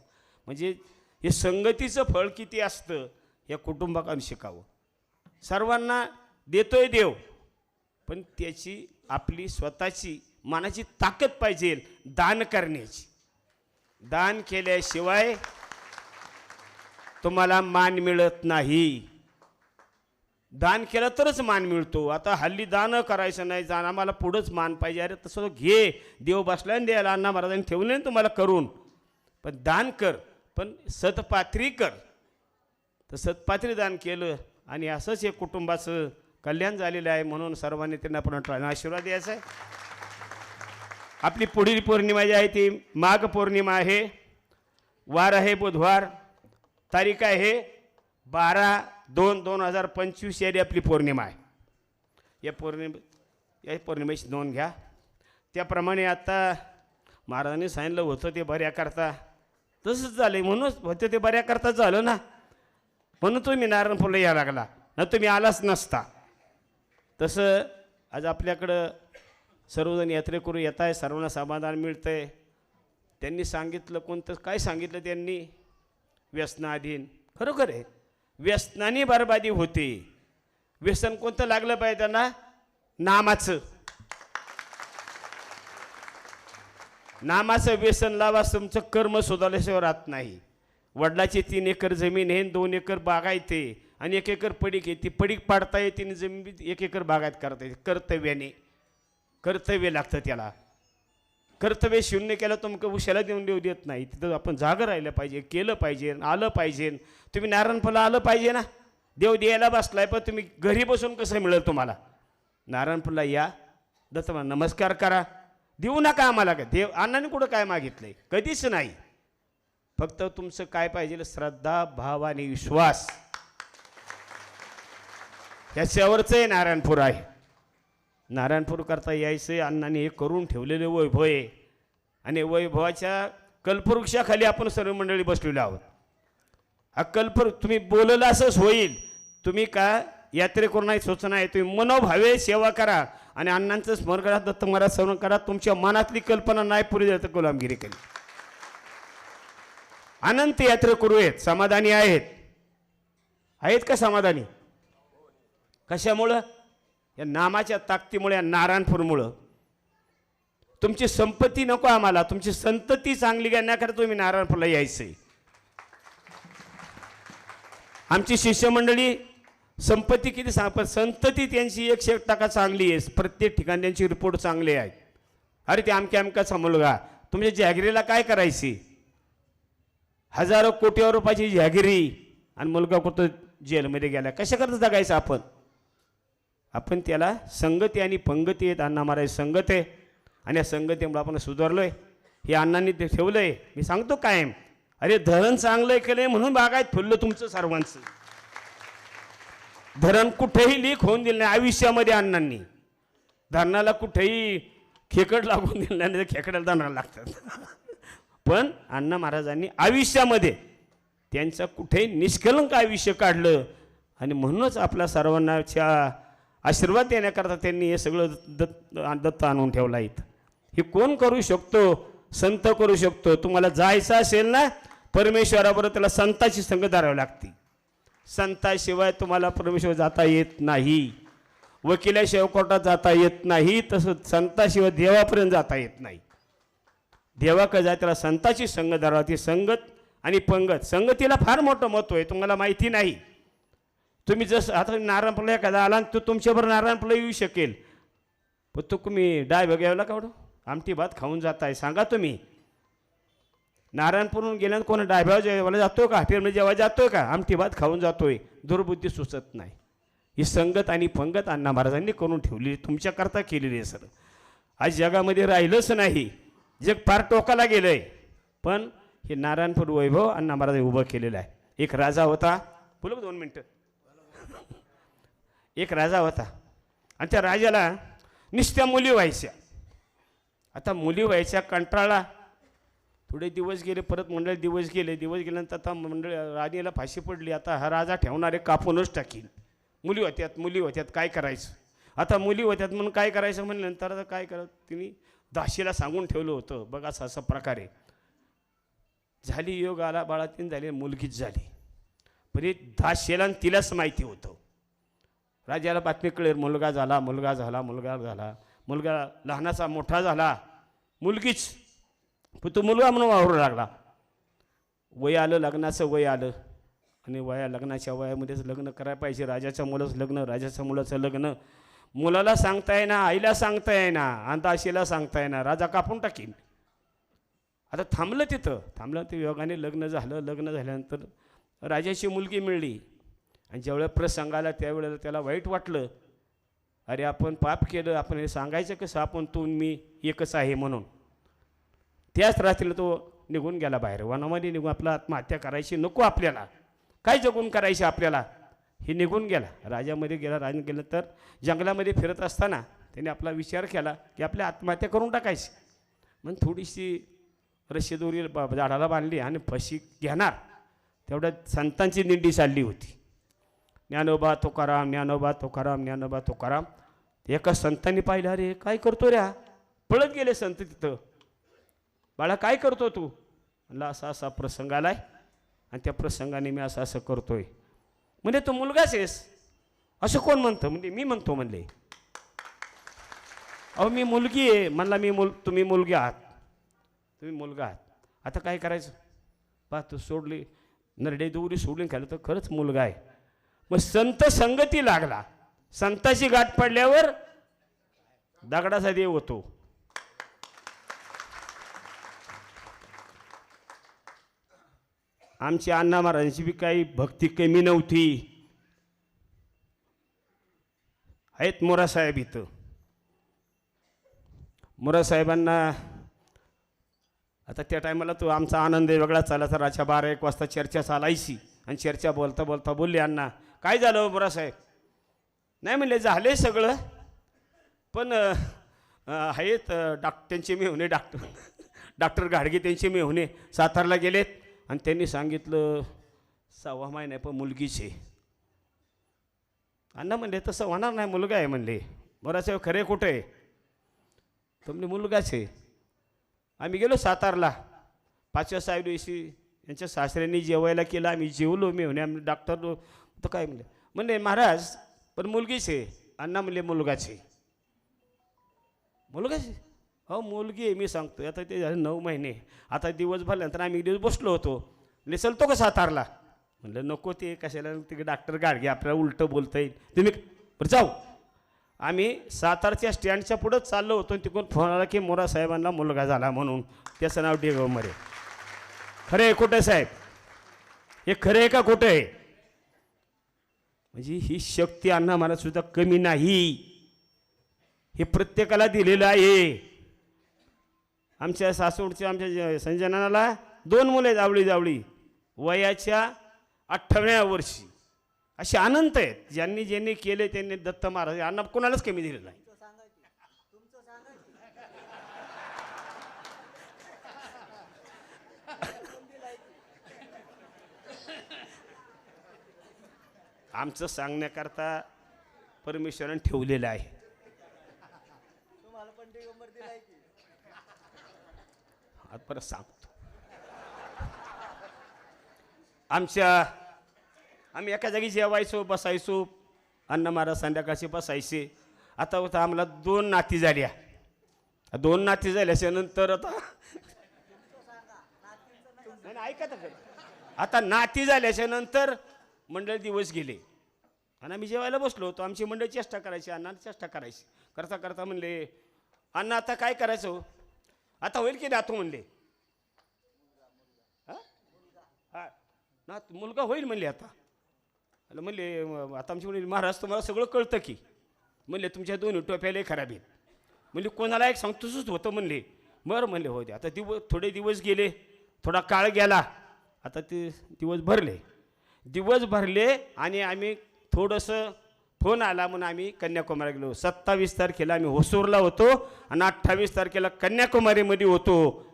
D: म्हणजे हे संगतीचं फळ किती असतं या कुटुंबाकडून शिकावं. सर्वांना देतोय देव, पण त्याची आपली स्वतःची मनाची ताकद पाहिजे दान करण्याची. दान केल्याशिवाय तुम्हाला मान मिळत नाही. दान केलं तरच मान मिळतो. आता हल्ली दान करायचं नाही, दान आम्हाला पुढंच मान पाहिजे. अरे तसं घे, देव बसला आणि द्यायला अण्णा महाराजांनी ठेवले ना तुम्हाला करून, पण दान कर, पण सतपात्री कर. तर सतपात्री दान केलं आणि असंच एक कुटुंबाचं कल्याण झालेलं आहे. म्हणून सर्वांनी त्यांना पुन्हा आशीर्वाद द्यायचा आहे. आपली पुढील पौर्णिमा जी आहे ती माघ पौर्णिमा आहे. वार आहे बुधवार, तारीख आहे 12/2/2025 याची आपली पौर्णिमा आहे. या पौर्णिमेची नोंद घ्या. त्याप्रमाणे आता महाराजांनी सांगितलं होतं ते बऱ्या करता, तसंच झालं. म्हणूनच होतं ते बऱ्या करता झालं ना, म्हणून तुम्ही नारायणपूरला यायला लागला ना, तुम्ही आलाच नसता. तसं आज आपल्याकडं सर्वजण यात्रेकरू येत आहे, सर्वांना समाधान मिळतं आहे. त्यांनी सांगितलं कोणतं, काय सांगितलं त्यांनी, व्यसनाधीन. खरोखर आहे, व्यसनाने बरबादी होते. व्यसन कोणतं लागलं पाहिजे त्यांना, नामाचं. नामाचं व्यसन लावा, तुमचं कर्म सुधारल्याशिवाय राहत नाही. वडिलाची 3 एकर जमीन आहे, 2 एकर बागायते आणि 1 एकर पडीक आहे. ती पडीक पाडता येते आणि जमीन 1 एकर बागायत करता येते. कर्तव्याने, कर्तव्य लागतं त्याला. कर्तव्य शून्य केलं तुमचं उशाला देऊन देऊ देत नाही. तिथं आपण जागं राहिलं पाहिजे, केलं पाहिजे, आलं पाहिजे. तुम्ही नारायणपूरला आलं पाहिजे ना, देव द्यायला बसलाय, पण तुम्ही घरी बसून कसं मिळेल तुम्हाला. नारायणपूरला या, दत्तमा नमस्कार करा. देऊ नका आम्हाला काय, देव अण्णाने कुठं काय मागितलंय, कधीच नाही. फक्त तुमचं काय पाहिजे, श्रद्धा भाव आणि विश्वास, ह्याच्यावरच आहे नारायणपूर आहे. नारायणपूर करता यायचं, अण्णाने हे करून ठेवलेले वैभव आहे. आणि वैभवाच्या कल्पवृक्षाखाली आपण सर्व मंडळी बसलेलो आहोत. हा तुम्ही बोललं असंच होईल. तुम्ही का यात्रेकरू नाही, सूचना आहे, तुम्ही मनोभावे सेवा करा आणि अण्णांचं स्मरण करा, दत्त महाराज स्मरण करा. तुमच्या मनातली कल्पना नाही पुरी जातं गुलामगिरी केली. अनंत यात्रेकरू आहेत, समाधानी आहेत. आहेत का समाधानी? कशामुळं? या नामाच्या ताकदीमुळे, या नारायणपूरमुळं. तुमची संपत्ती नको आम्हाला, तुमची संतती चांगली करण्याकरता तुम्ही नारायणपूरला यायचंय. आमची शिष्यमंडळी संपत्ती किती पण संतती त्यांची 100% चांगली आहे. प्रत्येक ठिकाणी त्यांची रिपोर्ट चांगले आहेत. अरे ते अमक्याचा मुलगा, तुमच्या जहागिरीला काय करायची, हजारो कोटी रुपयाची जहागिरी, आणि मुलगा कुठं जेलमध्ये गेला, कशा करता जगायचं आपण. आपण त्याला संगती आणि पंगती आहेत. अण्णा महाराज संगत आहे आणि या संगतीमुळे आपण सुधारलोय. हे अण्णांनी ते ठेवलंय. मी सांगतो कायम, अरे धरण चांगलं केलंय म्हणून बागायत फुललं तुमचं सर्वांचं. धरण कुठेही लीक होऊन दिलं नाही आयुष्यामध्ये. अण्णांनी धरणाला कुठेही खेकड लागून दिलं नाही, खेकड्याला धरणाला लागतात. पण अण्णा महाराजांनी आयुष्यामध्ये त्यांचं कुठेही निष्कलंक आयुष्य काढलं. आणि म्हणूनच आपल्या सर्वांनाच्या आशीर्वाद देण्याकरता त्यांनी हे सगळं दत्त आणून ठेवलं आहे. हे कोण करू शकतो? संत करू शकतो. तुम्हाला जायचं असेल ना परमेश्वराबरोबर, त्याला संताची संग धरावी लागते. संताशिवाय तुम्हाला परमेश्वर जाता येत नाही. वकिलाशिवाय कोर्टात जाता येत नाही. तसं संताशिवाय देवापर्यंत जाता येत नाही. देवाकडे जाय त्याला संताची संग धरावी. ती संगत आणि पंगत. संगतीला फार मोठं महत्त्व आहे, तुम्हाला माहिती नाही. तुम्ही जसं आता नारायणपूरला एखादा आला तो तुमच्याबरोबर नारायणपूरला येऊ शकेल, पण तो तुम्ही डाय बघावला का आमटी भात खाऊन जाताय सांगा तुम्ही. नारायणपूरहून गेल्यानं कोण डायब्यावर जेवायला जातोय का, हॉटेलमध्ये जेवायला जातोय का, आमटी भात खाऊन जातोय. दुर्बुद्धी सुचत नाही. ही संगत आणि पंगत अण्णा महाराजांनी करून ठेवली, तुमच्याकरता केलेली आहे सर. आज जगामध्ये राहिलंच नाही, जग फार टोकाला गेलंय, पण हे नारायणपूर वैभव अण्णा महाराजांनी उभं केलेलं आहे. एक राजा होता, बोला 2 मिनटं. एक राजा होता आणि त्या राजाला नुसत्या मुली व्हायच्या. आता मुली व्हायच्या कंटाळला, थोडे दिवस गेले, परत मंडळ दिवस गेल्यानंतर आता मंडळ राणीला फाशी पडली. आता हा राजा ठेवणारे कापूनच टाकील. मुली होत्यात काय करायचं. आता मुली होत्यात म्हणून काय करायचं म्हणल्यानंतर आता काय करत तिने दाशीला सांगून ठेवलं होतं, बघा असं प्रकारे झाली, योग आला, बाळातीन झाली, मुलगीच झाली. पण हे दाशीला तिलाच माहिती होतं. राजाला बातमी कळेल, मुलगा झाला, मुलगा लहानाचा मोठा झाला, मुलगीच. पण तो मुलगा म्हणून वावरू लागला. वय आलं, लग्नाचं वय आलं आणि लग्नाच्या वयामध्येच लग्न करायला पाहिजे. राजाच्या मुलाचं लग्न, राजाच्या मुलाचं लग्न. मुलाला सांगता येईना, आईला सांगता येईना, अंदाशीला सांगता येईना, राजा कापून टाकीन. आता थांबलं ते योगाने लग्न झाल्यानंतर राजाची मुलगी मिळली. आणि ज्यावेळेला प्रसंग आला त्यावेळेला त्याला वाईट वाटलं, अरे आपण पाप केलं, आपण हे सांगायचं कसं, आपण तू मी एकच आहे म्हणून. त्याच रात्रीला तो निघून गेला बाहेर, वनामध्ये निघून. आपला आत्महत्या करायची नको आपल्याला, काय जगून करायची आपल्याला, हे निघून गेला. राजामध्ये गेला तर जंगलामध्ये फिरत असताना त्याने आपला विचार केला की आपल्या आत्महत्या करून टाकायची. मग थोडीशी रशी दोरी झाडाला बांधली आणि फशी घेणार, तेवढ्यात संतांची दिंडी चालली होती. ज्ञानोबा तुकाराम. एका संतांनी पाहिलं, अरे काय करतो रे, पळत गेले संत तिथं. बाळा काय करतो तू, म्हणला असा प्रसंग आलाय आणि त्या प्रसंगाने मी असं करतोय. म्हणजे तू मुलगाच आहेस असं कोण म्हणतं, म्हणजे मी म्हणतो म्हणले. अहो मी मुलगी आहे म्हणला, तुम्ही मुलगी आहात, तुम्ही मुलगा आहात. आता काय करायचं, पा तू सोडली नरडे दोरी सोडून खाल्लं तर खरंच मुलगा आहे. मग संत संगती लागला. संताची गाठ पडल्यावर दगडाचा देव होतो. आमची अण्णा महाराजांची बी काही भक्ती कमी नव्हती. आहेत मोरासाहेब इथं. मोरासाहेबांना आता त्या टायमाला तो आमचा आनंद वेगळा चालायचा. रातच्या 12-1 वाजता चर्चा चालायची आणि चर्चा बोलता बोलता बोलले, अण्णा काय झालं मोरासाहेब. नाही म्हणले झाले सगळं, पण आहेत त्यांचे मेहुणे डॉक्टर घाडगे त्यांचे मेहुणे सातारला गेलेत आणि त्यांनी सांगितलं 6 महिने पण मुलगीच आहे. अण्णा म्हणले तसं होणार नाही, मुलगा आहे म्हणले. मोरासाहेब खरे कुठे आहे, तर म्हणले मुलगाच आहे. आम्ही गेलो सातारला. 5व्या साहेब दिवशी यांच्या सासऱ्यांनी जेवायला केलं, आम्ही जेवलो. मेहुणे आम्ही डॉक्टर तर काय म्हणले महाराज पण मुलगीच आहे. अण्णा म्हणले मुलगाच आहे. मुलगाच आहे, हो मुलगी आहे मी सांगतो. आता ते झाले 9 महिने. आता दिवस भरल्यानंतर आम्ही एक दिवस बसलो होतो. म्हणजे चलतो का सातारला, म्हणलं नको, ते कशाला तिकडे डॉक्टर गाडगे आपल्याला उलटं बोलता येईल, तुम्ही बरं जाऊ. आम्ही सातारच्या स्टँडच्या पुढंच चाललो होतो. तिकडून फोन आला की मोरासाहेबांना मुलगा झाला म्हणून. त्याचं नाव डेगवमरे. खरं आहे कुठे साहेब, हे खरं आहे का कुठं आहे. म्हणजे ही शक्ती अण्णा मला सुद्धा कमी नाही, हे प्रत्येकाला दिलेलं आहे. आमच्या सासूडच्या आमच्या संजनाला 2 मुले जावळी वयाच्या 18व्या वर्षी. असे अनंत आहेत. ज्यांनी केले त्यांनी दत्त महाराज अण्णा कोणालाच कमी दिलेलं नाही. आमचं सांगण्याकरता परमेश्वराने ठेवलेलं आहे. आता परत सांगतो. आम्ही एका जागी जेवायचो, बसायचो. अण्णा महाराज संध्याकाळचे बसायचे. आता होता आम्हाला 2 नाती झाल्या. 2 नाती झाल्याच्या नंतर आता ऐका तर खरं. आता नाती झाल्याच्या नंतर मंडळ दिवस गेले आणि आम्ही जेवायला बसलो होतो. आमची मंडळ चेष्टा करायची, अण्णा चेष्टा करायची. करता करता म्हणले, अण्णा आता काय करायचं हो? आता होईल की नातू म्हणले. हा ना मुलगा होईल म्हणले आता. म्हणले आता आमची म्हणले, महाराज तुम्हाला सगळं कळतं की. म्हणले तुमच्या दोन्ही टोप्यालाही खराब आहेत. म्हणले कोणाला एक सांगतोच होतं म्हणले. बरं म्हणले हो द्या. आता थोडे दिवस गेले, थोडा काळ गेला. आता ते दिवस भरले आणि आम्ही थोडंसं फोन आला म्हणून आम्ही कन्याकुमारी गेलो. 27 तारखेला आम्ही होसूरला होतो आणि 28 तारखेला कन्याकुमारीमध्ये होतो.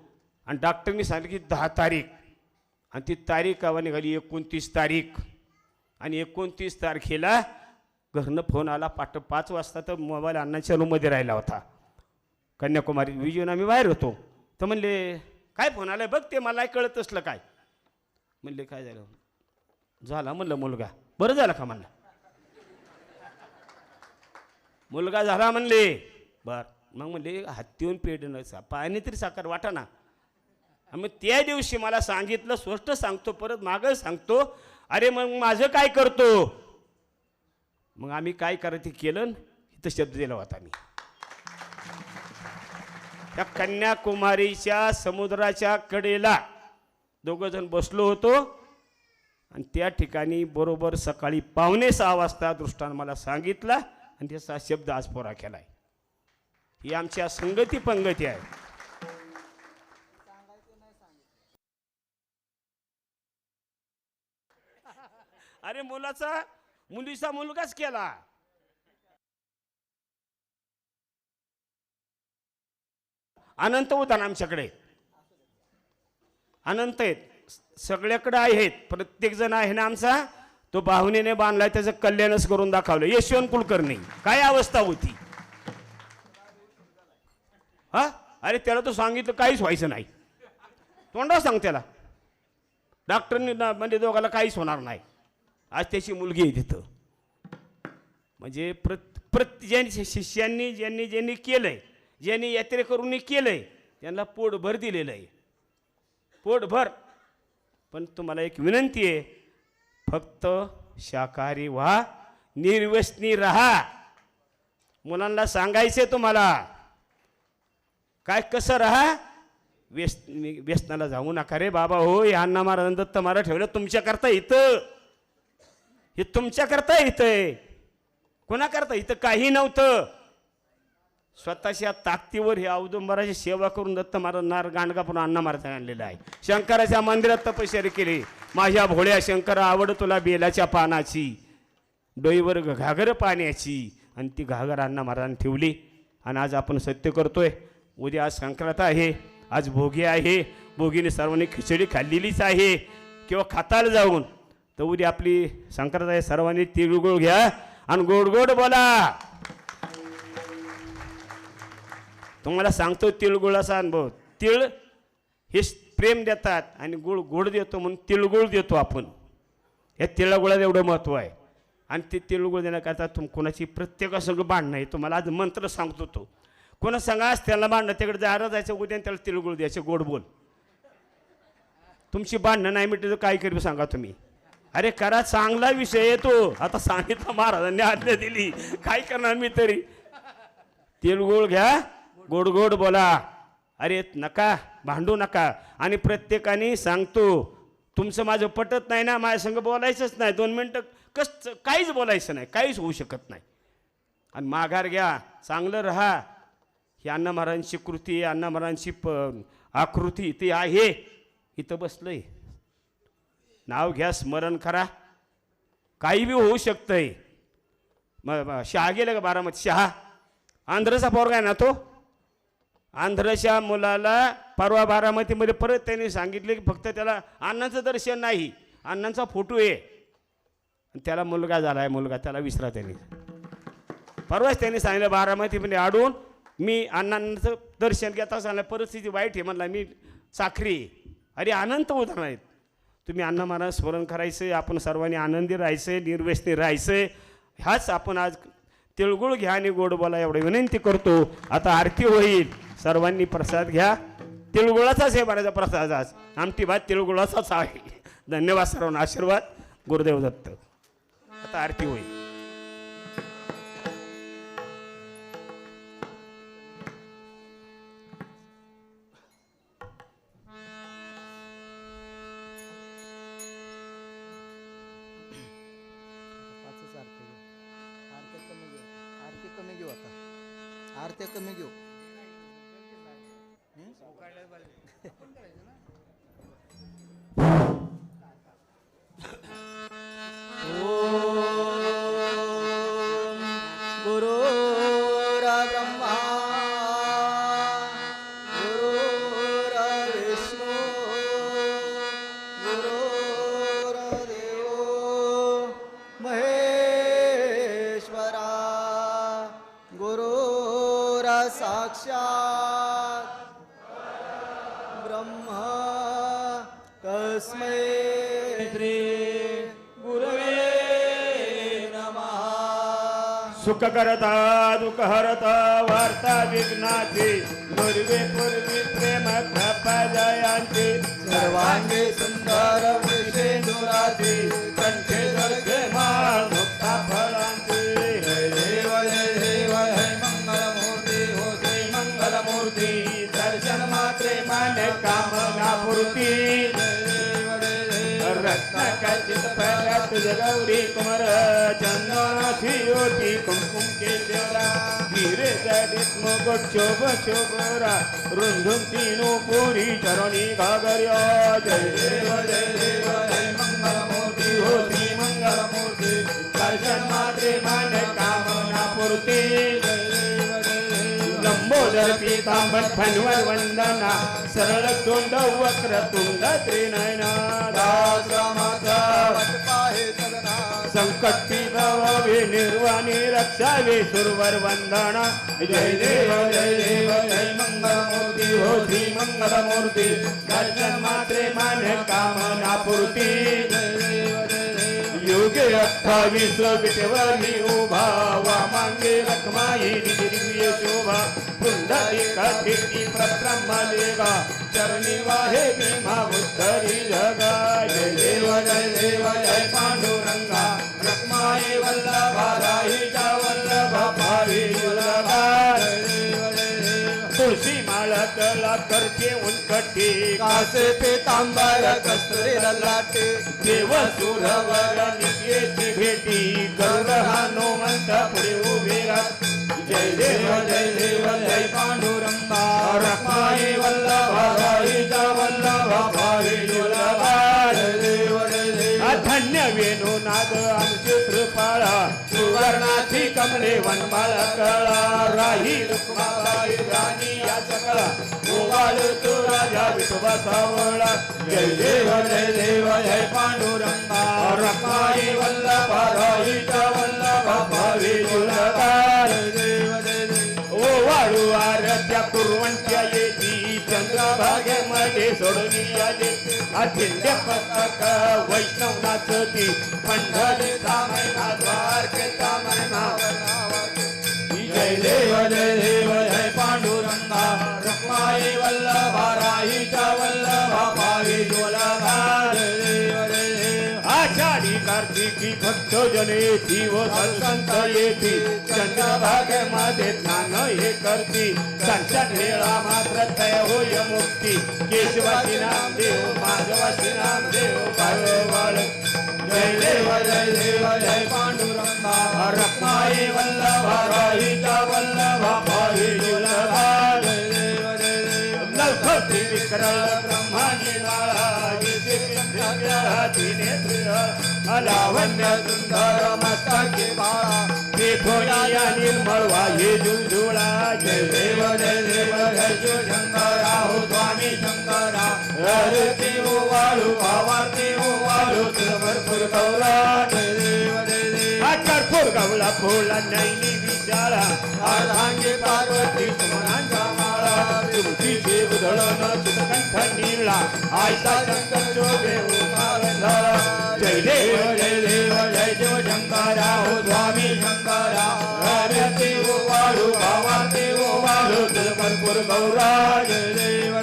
D: आणि डॉक्टरनी सांगितलं की 10 तारीख आणि ती तारीख आवा निघाली 29 तारीख. आणि 29 तारखेला घरनं फोन आला 5 वाजता. तर मोबाईल अण्णाच्या रूममध्ये राहिला होता. कन्याकुमारी विजयून आम्ही बाहेर होतो. तर म्हणले काय फोन आला बघ, ते मला कळत असलं काय. म्हणले काय झालं? झाला म्हणलं मुलगा. बरं झालं का म्हणलं? मुलगा झाला म्हणले. बर मग म्हणले हत्तीहून पेढ पाणी तरी साखर वाटा ना. मग त्या दिवशी मला सांगितलं, स्पष्ट सांगतो, परत मागं सांगतो, अरे मग माझं काय करतो? मग आम्ही काय करायचं केलं, इथं शब्द दिला होता मी. त्या कन्याकुमारीच्या समुद्राच्या कडेला दोघं जण बसलो होतो आणि त्या ठिकाणी बरोबर सकाळी 5:45 वाजता दृष्टानं मला सांगितला आणि त्याचा शब्द आज पोरा केलाय. ही आमच्या संगती पंगती आहे. अरे मुलीचा मुलगाच केला. अनंत उदाहरण आमच्याकडे अनंत आहेत, सगळ्याकडे आहेत. प्रत्येक जण आहे ना आमचा, तो बाहुनीने बांधलाय, त्याचं कल्याणच करून दाखवलं. यशवंत कुलकर्णी काय अवस्था होती हा. अरे त्याला तो सांगितलं काहीच व्हायचं नाही. तोंडावर सांग त्याला. डॉक्टरनी म्हणजे दोघाला काहीच होणार नाही. आज त्याची मुलगी आहे तिथं. म्हणजे ज्यांनी शिष्यांनी ज्यांनी केलंय, ज्यांनी यात्रेकरूंनी केलंय, त्यांना पोटभर दिलेलं आहे, पोटभर. पण तुम्हाला एक विनंती आहे, फक्त शाकाहारी व्हा, निर्व्यसनी राहा. मुलांना सांगायचंय तुम्हाला काय कसं राहा. व्यसनाला जाऊ नका रे बाबा. हो हे अण्णा महाराज दत्त महाराज ठेवलं तुमच्याकरता इथं. हे तुमच्याकरता इथं, कोणाकरता इथं काही नव्हतं. स्वतःच्या ताकदीवर हे औदुंबराची सेवा करून दत्त महाराज गाणगापूर अण्णा महाराज आणलेलं आहे. शंकराच्या मंदिरात तपश्चर्या केली. माझ्या भोळ्या शंकरा आवड तुला बेलाच्या पानाची, डोईवर घागर पाण्याची. आणि ती घागर अण्णा महाराजांनी ठेवली. आणि आज आपण सत्य करतोय. उद्या आज संक्रांत आहे, आज भोगी आहे. भोगीने सर्वांनी खिचडी खाल्लेलीच आहे किंवा खाताल जाऊन. तर उद्या आपली संक्रांत आहे, सर्वांनी तिळगुळ घ्या आणि गोड गोड बोला. तुम्हाला सांगतो तिळगुळाचा अनुभव. तिळ हे प्रेम देतात आणि गुळ गोड देतो म्हणून तिळगुळ देतो आपण. या तिळगुळात एवढं महत्त्व आहे. आणि ते तिळगुळ देण्याकरता कोणाची प्रत्येकासंग भांडणं आहे. तुम्हाला आज मंत्र सांगतो तो. कोणा सांगा त्याला भांडणं, तिकडे जायला जायचं उद्या त्याला तिळगुळ द्यायचं गोड बोल. तुमची भांडणं नाही मिटली तर काय करू सांगा तुम्ही. अरे करा, चांगला विषय आहे तो. आता सांगितलं महाराजांनी आज्ञा दिली, काय करणार मी तरी. तिळगुळ घ्या, गोड गोड बोला. अरे नका भांडू नका. आणि प्रत्येकाने सांगतो, तुमचं माझं पटत नाही ना, माझ्या संग बोलायचंच नाही 2 मिनटं, काहीच बोलायचं नाही, काहीच होऊ शकत नाही. आणि माघार घ्या, चांगलं राहा. ही अण्णा महाराजांची कृती, अण्णा महाराजांची आकृती ती आहे. इथं बसलंय, नाव घ्या, स्मरण करा. काही बी होऊ शकतंय. शहा गेलं का बारामती? शहा आंध्रचा पोरगा आहे ना तो. आंध्रच्या मुलाला परवा बारामतीमध्ये परत त्यांनी सांगितले की फक्त त्याला अण्णांचं दर्शन नाही, अण्णांचा फोटो आहे. त्याला मुलगा झाला आहे. मुलगा त्याला विसरा. त्यांनी परवाच त्यांनी सांगितलं बारामतीमध्ये आडून मी अण्णांचं दर्शन घेता सांगितलं. परिस्थिती वाईट आहे म्हणला, मी चाकरी. अरे अनंत उदाहरण आहेत. तुम्ही अण्णा महाराज स्मरण करायचं. आपण सर्वांनी आनंदी राहायचं, निर्व्यसनी राहायचं. ह्याच आपण आज तिळगुळ घ्या आणि गोड बोला एवढी विनंती करतो. आता आरती होईल, सर्वांनी प्रसाद घ्या. तिळगुळाचाच आहे बऱ्याचा प्रसाद आज आमटी भात तिळगुळाचाच आहे. धन्यवाद सर्वांना आशीर्वाद गुरुदेव दत्त. आता आरती होईल.
C: पाचच आरती घेऊ. आरत्या कमी घेऊ. आरती कमी घेऊ आता. आरत्या कमी घेऊ. गुरुर्ब्रह्मा गुरुर्विष्णू गुरुर्देवो महेश्वरा गुरुर्साक्षात् ब्रह्म तस्मै श्री गुरवे नमः.
D: सुख करता दुःख हरता वार्ता विघ्नाची दुर्वे पूर्वी प्रेम जयांची
C: सर्वांगी सुंदर विषेंदुराची
D: कंठे दर्गे माळ मुक्ता फळांची.
C: जय देव जय मंगलमूर्ती हो श्री मंगलमूर्ती.
D: दर्शन मात्रे माने कामना पूर्ती. रत्न खचित फळात गौरी कुमार चंदनाची होती कुंकुम केशरा. हिरे जडित मुकुट शोभ शोभरा रुंधुम तीनो पुरी चरणी घागर्या. जय देव जय मंगलमूर्ती हो श्री मंगलमूर्ती. दर्शन मात्रे माने कामना पूर्ती. लंबोदर पीतांबर फणवर वंदना सरळ तोंड वक्र तुंड त्रिनयना. संकट भवे निर्वाणी रक्षावे सुरवर वंदना. जय देव जय मंगलमूर्ती हो श्री मंगलमूर्ती. दर्शन मात्रे माने कामना पूर्ती. योगे 28 विटेवरी उभा वामांगे रखमाई दिव्य शोभा. पुंडलिका कीर्ती प्रब्रह्मदेवा चरणी वाहे भीमा उद्धरी जगा. जय देव जय पांडुरंगा रखमाई वल्लभा राहीचा वल्लभ भावी वल्लभा. तुळशी माळ कला करते उनकटी
C: कासे पीतांबर कस्तुरी ललाटे.
D: देव सुरवर नित्याची भेटी गौर हनुमंत पुढे उभे राह. जय देव जय पांडुरंगा रखमाई वल्लभा राहीचा वल्लभा भावी वल्लभा. धन्य वेणू नाद आमचे कृपाळा सुवर्णाची कमळे वनमाळ कळा. राही रुक्माबाई राणी या सकळा गोवाळ तो राजा विठोबा सावळा. जय देव जय पांडुरंगा रखमाई वल्लभा राहीचा वल्लभा भावी वल्लभा. ओ वाळू आरत्या कुरवंत्या येती चंद्रभागेमध्ये सोडून याजे. अखिल्य पथक वैष्णव नाचती पंढरीचा महिमा द्वारकेचा महिमा. जय देव जय पांडुरंगा रखमाई वल्लभा राहीचा वल्लभा भावी वल्लभा. आषाढी कार्तिकी भक्त जनेती व संत येती चंद्रभागेमध्ये स्नान हे करती. संत वेळा मात्र तय होय मुक्ती. केशवासी नामदेव माधवासी नामदेव बाळ. जय देव जय पांडुरंगा रखमाई वल्लभा राहीचा वल्लभा भावी वल्लभा. लवखती विक्रल ब्रह्माजी माळा लावण्य सुंदर मस्तकी बाळा. त्रिभुवनिया निर्मळ वाहे झुळझुळा. जय देव जय शिवशंकरा हो स्वामी शंकरा. ररती ओ वाळू आवारती ओ वाळू भरपूर गौरा. जय देव कर्पूर गवला फुला नैनी विचारा. अर्धांगी पार्वती सुमनांच्या माळा. तुळशीचे उधळण चितकंठ नीळा. आयता शंकर शोभे उमार झाला. जय देव जय शिवशंकरा हो स्वामी शंकरा. ररती ओ वाळू आवारती ओ वाळू भरपूर गौरा. जय देव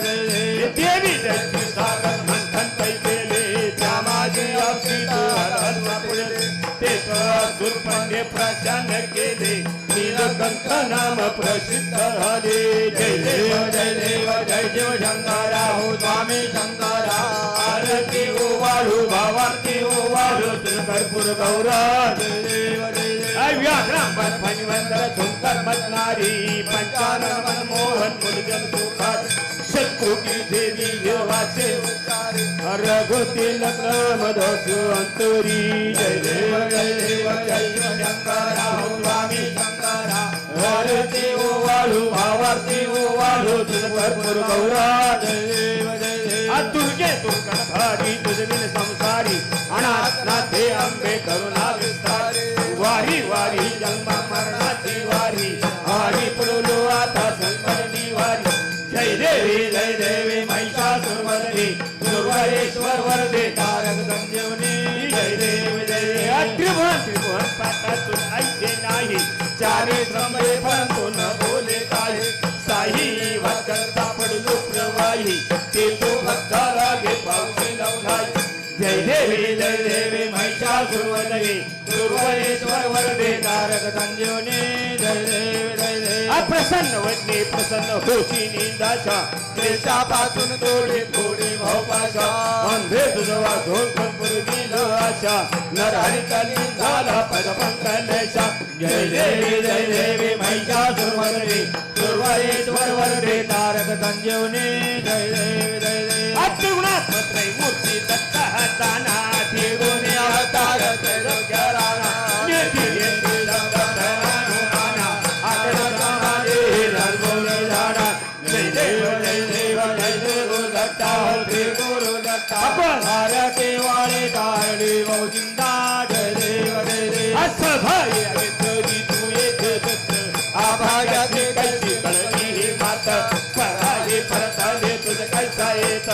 D: प्रसन्न केले नीलकंठ नाम प्रसिद्ध झाले जय देव जय देव जय देव शंकरा हो स्वामी शंकरा आरती ओवाळू भावार्ती ओवाळू कर्पूर गौरा जय देव जय देव व्याघ्राम फणवंतर सुंदर मदनारी पंचानन मनमोहन मुलजन सुखात शत्रुकी देवी देवाचे रघुती लग्न मधसु अंतरी जय देव जय देव जय देव शंकरा हो स्वामी शंकरा आरती ओवाळू भावार्ती ओवाळू कर्पूर गौरा जय देव जय देव दुर्गे दुर्गण भारी तुझविन संसारी अनाथ नाथे अंबे करुणा विस्तारी वारी वारी जन्म मरणाची वारी वारी पडलो आता संकटनी वारी जय देवी महिषासुरमर्दिनी दुर्गेश्वर वरदे तारक संजीवनी जय देव त्रिभुवन पातातून ऐसे नाही चारे श्रमे परंतु न बोले काही साही भक्ता पडलो प्रवाही ते तो भक्ता लागे पावसे लावलाई जय देवी महिषासुरमर्दिनी दुर्गेश्वर वरदे तारक संजीवनी जय देव अप्रसन्न वदने प्रसन्न होशी निंदाच्या देशापासून थोडी थोडी भावपाशा अंधे तुझवा झोल पूर्वी आशा नरहरी कली झाला पदपंकलेशा जय देवी महिषासुरमर्दिनी दुर्गेश्वर वरदे तारक संजीवनी जय देव अत्रिगुणात मत्रय मूर्ती दत्त हाताना गुणे अवतार राणा नेती येती दत्त रानुमाना आकडा समाधे रंगोली झाडा जय देव दत्ता श्री गुरु दत्ता भारती वाळे तारडी मौजिंदा जय देव असं भाई अवितरी तू येते दत्त आभागाची कैसी कळली ही मात पराही परताले तुझं कैसा येत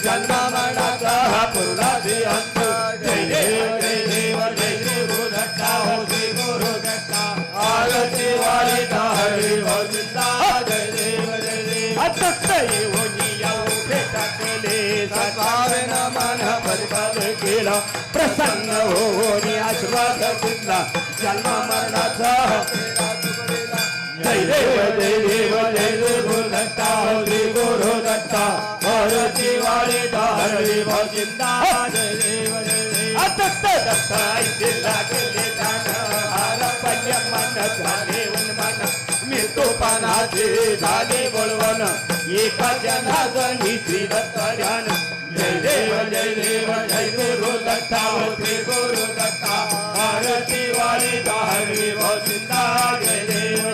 D: जन्म मरणाचा हा पुरलादी अंत जय देव जय गुरु दत्ता हो श्री गुरु दत्ता आरती वाली तारी भजिंदा जय देव अतक्त येऊनी याऊ भेटा केले सद्भावे न मन परिपाल केला प्रसन्न होऊनी आशीर्वाद दिला जन्म मरणाचा जय देव जय गुरु दत्ता हो श्री गुरु दत्ता आरती वाली तारी भजिंदा जय देव अतक्त दत्त ऐसे लागले गाण हार पल्य मन झाले उन्मन मृत्यूपणाचे झाले बोलवन एका जनार्दनी श्री दत्त ध्यान जय देव जय गुरु दत्ता हो श्री गुरु दत्ता आरती वाली तारी भजिंदा जय देव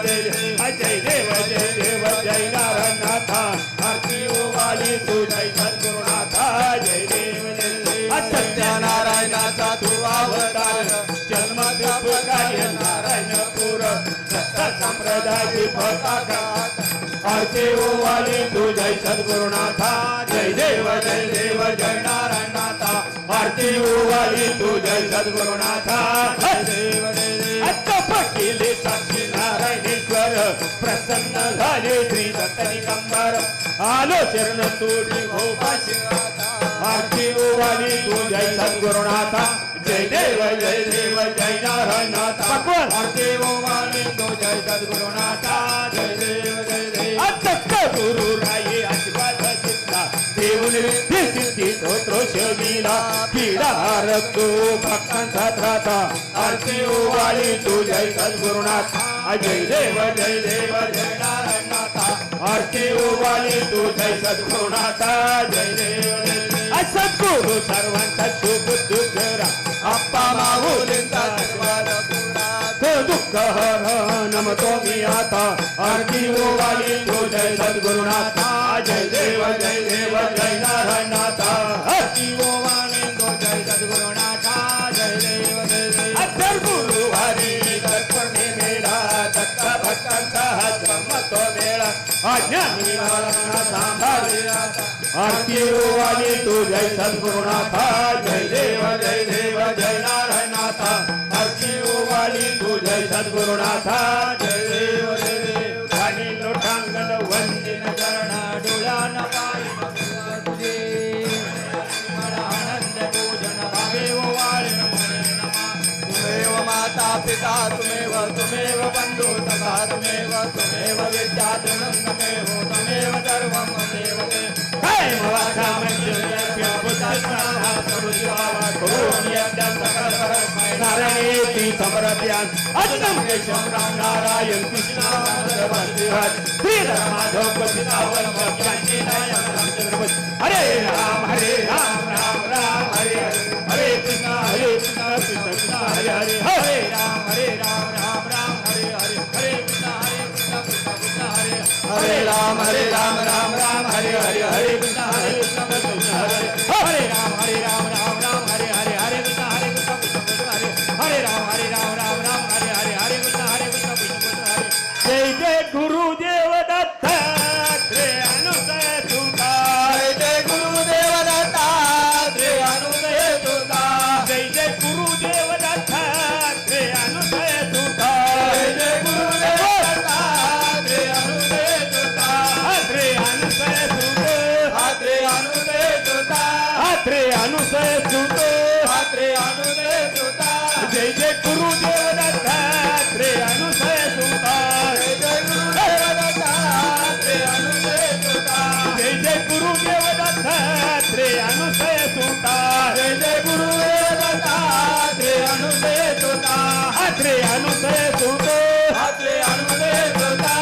D: जय देव जय नारायणनाथा आरती वाली तू जय सद्गुरुनाथा जय देव सत्यनारायणाचा तू अवतार जन्म कार्य नारायणपूर दत्त संप्रदायाची पताका आरती वाली तू जय सद्गुरुनाथा जय देव जय नारायणनाथा आरती वाली तू जय सद्गुरुनाथा जय देव केले साक्षी नारायणेश्वर प्रसन्न झाले श्री दत्त निगंबर आलो शरण तोडी भोपाशी आरती वाली तू जय सद्गुरुनाथा जय देव जय नारायणनाथा आरती वाली तू जय सद्गुरुनाथा जय देव अतक्त गुरु राये आशीर्वाद दिला देऊन रिद्धी सिद्धी स्तोत्र शोभिला पीडा हरतो भक्तांचा त्राता आरती वाली तू जय सद्गुरुनाथ जय देव जय नारायणनाथा आरती वाली तू जय सद्गुरुनाथा जय देव सद्गुरु सर्वांचा शुभ दुःखरा अप्पा माऊलींचा आशीर्वाद तो दुःख हर नमतो मी आता आरती वाली तू जय सद्गुरुनाथा जय देव जय नारायणनाथा आरती वाली तू जय सद्गुरुनाथा जय देव अत्तर गुरु हरी दर्पणे मेळा दत्त भक्तांचा जन्मतो मेळा अज्ञानी मला सांभाळी आरती वाली तू जय सद्गुरुनाथा जय देव जय नारायणनाथा आरती वाली तू जय सद्गुरुनाथा जय देव खाली लोटांगण वंदिन चरण डोळ्यान पाय तुझे मला आनंद पूजन भावे वाळण तुमेव माता पिता तुमे
B: त्वमेव विद्याधनं तमेव तमेव सर्वं ममेव ते
D: काय मवाचा मंजुर्य पुष्पस्मरणा सर्वजीवावा करून यज्ञं सकलपरस्मै नारायणेति समर्पयामि अजनं केशवं राम नारायण कृष्ण भगवद् श्रीधर माधव गोपिकावल्लभ ज्ञानेन्द्रायं रामचंद्र हरे राम राम राम हरे हरे हरे कृष्ण कृष्ण कृष्ण हरे हरे हरे
B: राम राम राम हरे हरे हरे कृष्ण कृष्ण कृष्ण हरे
D: हरे राम राम राम हरे हरे हरे कृष्ण कृष्ण हरे
B: हरे राम राम राम हरे हरे हरे कृष्ण कृष्ण हरे हरे राम राम हरे हरे हरे कृष्ण कृष्ण हरे
D: जय जय गुरुदेव दत्त श्री अनुसय तुका
B: जय गुरुदेव दत्तात्रेय अनुदय तुका
D: जय जय गुरुदेव दत्त श्री अनुसय तुका
B: जय गुरुदेव दत्तात्रेय अनुदय तुका
D: श्री अनुसय तुक
B: हात्रे अनुदय तुका
D: श्री अनुसय तुक
B: हात्रे अनुदय तुका
D: जय जय गुरुदेव दत्त श्री अनुसय तुका
B: जय गुरुदेव दत्तात्रेय अनुदय तुका
D: जय जय गुरुदेव दत्त श्री अनुसय तुका
B: जय गुरुदेव दत्तात्रेय अनुदय तुका
D: श्री अनुसय तुक
B: हात्रे अनुदय तुका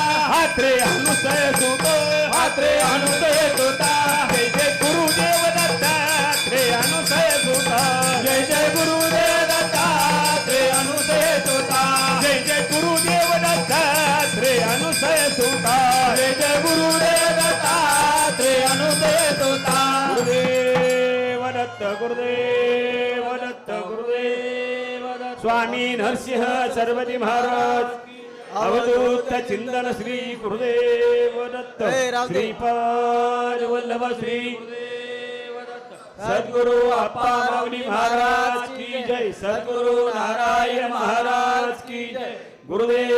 D: श्री अनुसय तुक
B: हात्रे अनुदय तुका
D: जय जय गुरुदेव दत्त श्री अनुसय तुका
B: जय गुरुदेव दत्तात्रेय अनुदय तुका
D: जय जय गुरुदेव दत्त श्री अनुसय तुका
B: जय गुरुदेव दत्तात्रेय अनुदय तुका
D: गुरुदेव दत्त गुरुदेव दत्त गुरुदेव दत्त स्वामी नरसिंह सरस्वती महाराज अवधूत चिंतन श्री गुरुदेव दत्त
C: हे रामदेव.
D: श्रीपाद वल्लभ श्री सद्गुरु अप्पा माऊली महाराज की जय सद्गुरु नारायण महाराज की जय गुरुदेव